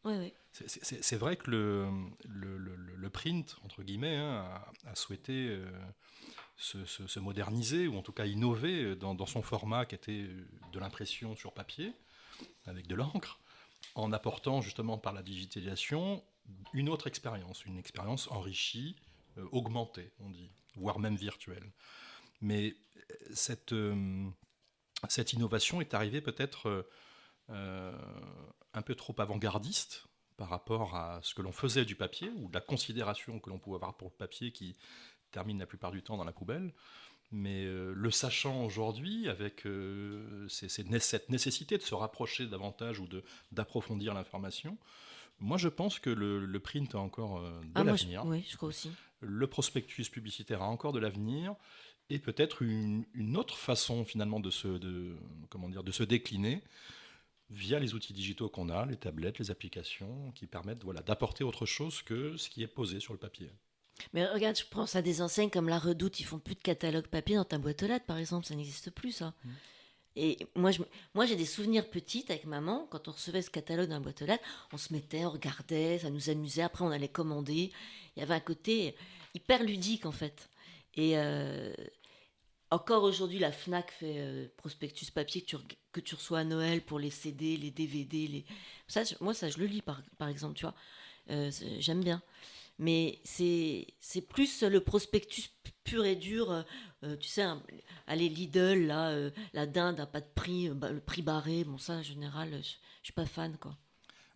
Oui, oui. C'est vrai que le print, entre guillemets, hein, a souhaité se moderniser, ou en tout cas innover dans son format qui était de l'impression sur papier, avec de l'encre, en apportant justement par la digitalisation une autre expérience, une expérience enrichie, augmentée, on dit, voire même virtuelle. Mais cette, cette innovation est arrivée peut-être un peu trop avant-gardiste par rapport à ce que l'on faisait du papier, ou de la considération que l'on pouvait avoir pour le papier qui termine la plupart du temps dans la poubelle. Mais le sachant aujourd'hui, avec cette nécessité de se rapprocher davantage ou d'approfondir l'information, moi je pense que le print a encore de l'avenir. Oui, je crois aussi. Le prospectus publicitaire a encore de l'avenir, et peut-être une autre façon finalement de se décliner via les outils digitaux qu'on a, les tablettes, les applications, qui permettent d'apporter autre chose que ce qui est posé sur le papier. Mais regarde, je pense à des enseignes comme La Redoute, ils font plus de catalogue papier dans ta boîte aux lettres, par exemple, ça n'existe plus, ça. Et moi, j'ai des souvenirs petites avec maman, quand on recevait ce catalogue dans la boîte aux lettres, on se mettait, on regardait, ça nous amusait, après on allait commander. Il y avait un côté hyper ludique, en fait. Et encore aujourd'hui, la Fnac fait prospectus papier que tu reçois à Noël pour les CD, les DVD. Moi, ça, je le lis, par exemple, tu vois. J'aime bien. Mais c'est plus le prospectus pur et dur. Tu sais, allez, Lidl, là, la dinde n'a pas de prix, le prix barré. Bon, ça, en général, je suis pas fan, quoi.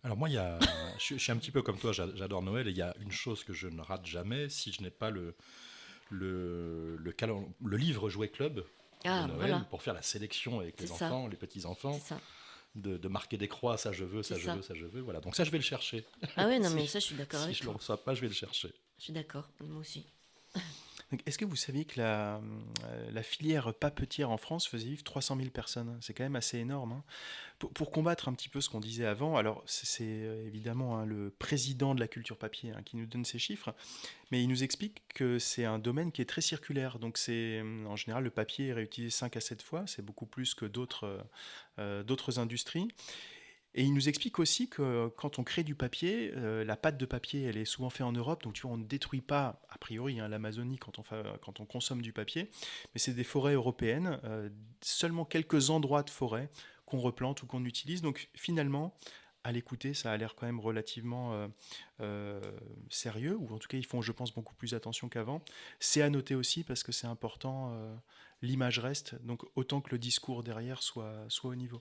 Alors moi, je suis un petit peu comme toi, j'adore Noël, et il y a une chose que je ne rate jamais, si je n'ai pas le livre Jouet Club de Noël, Voilà, pour faire la sélection avec les c'est ça, enfants, les petits-enfants, c'est ça. de marquer des croix, ça je veux, ça C'est je ça. veux, ça je veux. Voilà. Donc ça, je vais le chercher. Ah ouais, non, Si mais ça, je suis d'accord si avec je ne le toi. reçois pas, je vais le chercher. Je suis d'accord, moi aussi. Donc, est-ce que vous saviez que la filière papetière en France faisait vivre 300 000 personnes? C'est quand même assez énorme, hein. Pour combattre un petit peu ce qu'on disait avant, alors c'est évidemment, hein, le président de la culture papier, hein, qui nous donne ces chiffres, mais il nous explique que c'est un domaine qui est très circulaire. Donc en général, le papier est réutilisé 5 à 7 fois, c'est beaucoup plus que d'autres industries. Et il nous explique aussi que quand on crée du papier, la pâte de papier, elle est souvent faite en Europe, donc tu vois, on ne détruit pas, a priori, hein, l'Amazonie quand on consomme du papier, mais c'est des forêts européennes, seulement quelques endroits de forêt qu'on replante ou qu'on utilise. Donc finalement, à l'écouter, ça a l'air quand même relativement sérieux, ou en tout cas, ils font, je pense, beaucoup plus attention qu'avant. C'est à noter aussi parce que c'est important, l'image reste, donc autant que le discours derrière soit au niveau.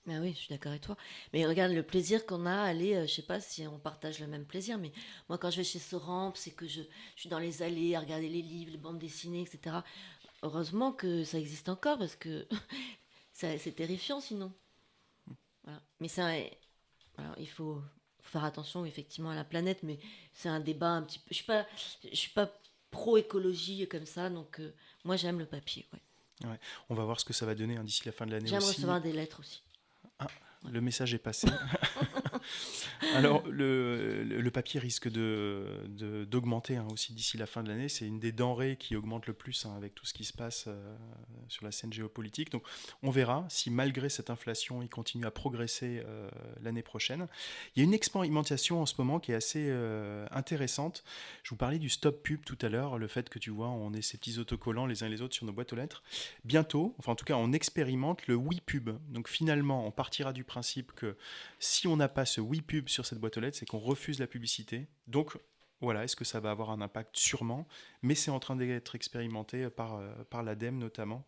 Ah oui, je suis d'accord avec toi. Mais regarde le plaisir qu'on a à aller, je sais pas si on partage le même plaisir, mais moi quand je vais chez Soramp, c'est que je suis dans les allées à regarder les livres, les bandes dessinées, etc. Heureusement que ça existe encore parce que c'est terrifiant sinon. Voilà. Mais voilà, il faut faire attention effectivement à la planète, mais c'est un débat un petit peu. Je suis pas pro écologie comme ça, donc moi j'aime le papier. Ouais. Ouais. On va voir ce que ça va donner, hein, d'ici la fin de l'année J'aime aussi. recevoir des lettres aussi. Ah, le message est passé. Alors, le papier risque d'augmenter, hein, aussi d'ici la fin de l'année. C'est une des denrées qui augmente le plus, hein, avec tout ce qui se passe sur la scène géopolitique. Donc, on verra si malgré cette inflation, il continue à progresser l'année prochaine. Il y a une expérimentation en ce moment qui est assez intéressante. Je vous parlais du stop pub tout à l'heure, le fait que tu vois, on ait ces petits autocollants les uns et les autres sur nos boîtes aux lettres. Bientôt, enfin en tout cas, on expérimente le oui pub. Donc finalement, on partira du principe que si on n'a pas ce oui pub sur cette boîte aux lettres, c'est qu'on refuse la publicité. Donc voilà, est-ce que ça va avoir un impact? Sûrement, mais c'est en train d'être expérimenté par l'ADEME notamment,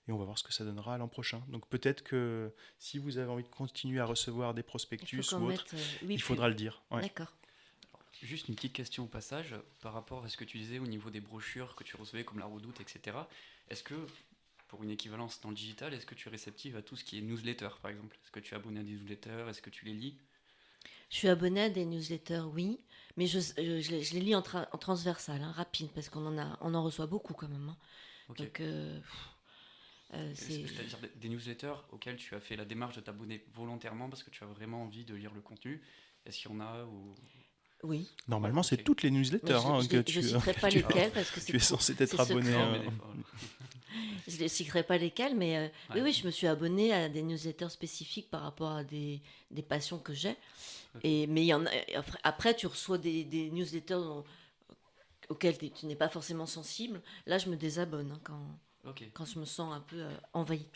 et on va voir ce que ça donnera l'an prochain. Donc peut-être que si vous avez envie de continuer à recevoir des Il faut prospectus qu'on ou autres, mette oui il faudra le dire. Ouais. D'accord. Juste une petite question au passage par rapport à ce que tu disais au niveau des brochures que tu recevais comme la Redoute, etc. Est-ce que, pour une équivalence dans le digital, est-ce que tu es réceptive à tout ce qui est newsletter par exemple? Est-ce que tu es abonné à des newsletters? Est-ce que tu les lis? Je suis abonnée à des newsletters, oui, mais je les lis en transversal, hein, rapide, parce on en reçoit beaucoup quand même, hein. Ok. Donc, c'est... C'est-à-dire des newsletters auxquels tu as fait la démarche de t'abonner volontairement parce que tu as vraiment envie de lire le contenu. Est-ce qu'il y en a ou... Oui. Normalement, c'est Ok. toutes les Mais newsletters, hein, que je tu, citerai pas tu- lesquels parce que tu es censé être c'est abonné. secret. Non, mais hein. des fois, Je ne citerai pas lesquels, mais Ouais. oui, je me suis abonnée à des newsletters spécifiques par rapport à des passions que j'ai. Ok. Mais il y en a, après, tu reçois des newsletters auxquels tu n'es pas forcément sensible. Là, je me désabonne, hein, Ok. quand je me sens un peu envahie.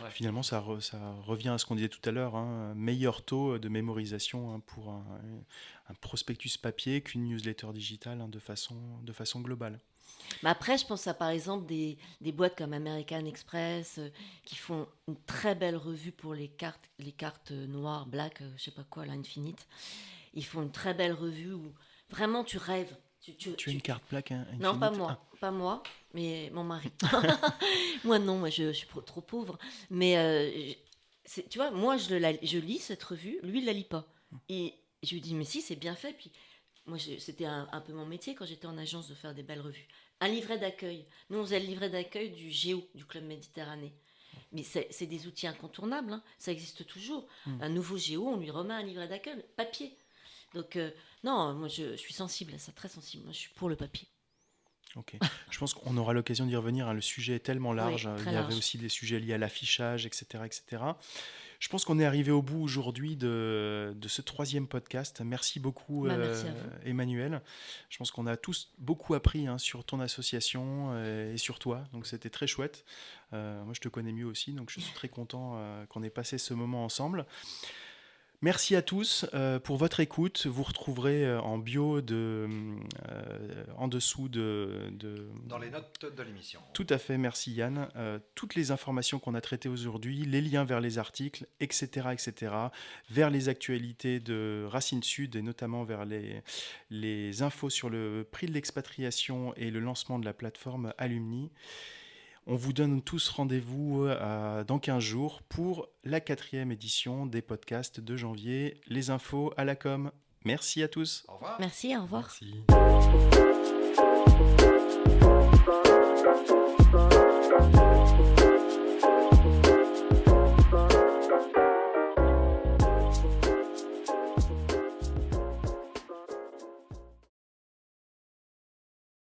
Ouais. Finalement, ça revient à ce qu'on disait tout à l'heure, hein, un meilleur taux de mémorisation, hein, pour un prospectus papier qu'une newsletter digitale, hein, de façon globale. Mais après, je pense à par exemple des boîtes comme American Express qui font une très belle revue pour les cartes noires, black, je sais pas quoi, là, Infinite. Ils font une très belle revue où vraiment tu rêves. Tu as une carte plaque Non, Infinite? pas moi, pas moi, mais mon mari. Moi non, moi je suis trop pauvre. Mais tu vois, moi je lis cette revue, lui il la lit pas. Et je lui dis mais si c'est bien fait. Puis moi c'était un peu mon métier quand j'étais en agence de faire des belles revues. Un livret d'accueil. Nous on faisait le livret d'accueil du Géo, du Club Méditerranée. Mais c'est des outils incontournables, hein. Ça existe toujours. Un nouveau Géo, on lui remet un livret d'accueil, papier. Donc non, moi je suis sensible à ça, très sensible. Moi je suis pour le papier. Ok. Je pense qu'on aura l'occasion d'y revenir, hein. Le sujet est tellement large. Oui, Il très y avait large. aussi des sujets liés à l'affichage, etc., etc. Je pense qu'on est arrivé au bout aujourd'hui de ce 3e podcast. Merci beaucoup, Merci à vous. Emmanuel. Je pense qu'on a tous beaucoup appris, hein, sur ton association et sur toi. Donc c'était très chouette. Moi, je te connais mieux aussi, donc je suis très content qu'on ait passé ce moment ensemble. Merci à tous pour votre écoute. Vous retrouverez en bio en dessous Dans les notes de l'émission. Tout à fait, merci Yann. Toutes les informations qu'on a traitées aujourd'hui, les liens vers les articles, etc., vers les actualités de Racine Sud et notamment vers les infos sur le prix de l'expatriation et le lancement de la plateforme Alumni. On vous donne tous rendez-vous dans 15 jours pour la 4e édition des podcasts de janvier. Les infos à la com. Merci à tous. Au revoir. Merci, au revoir. Merci.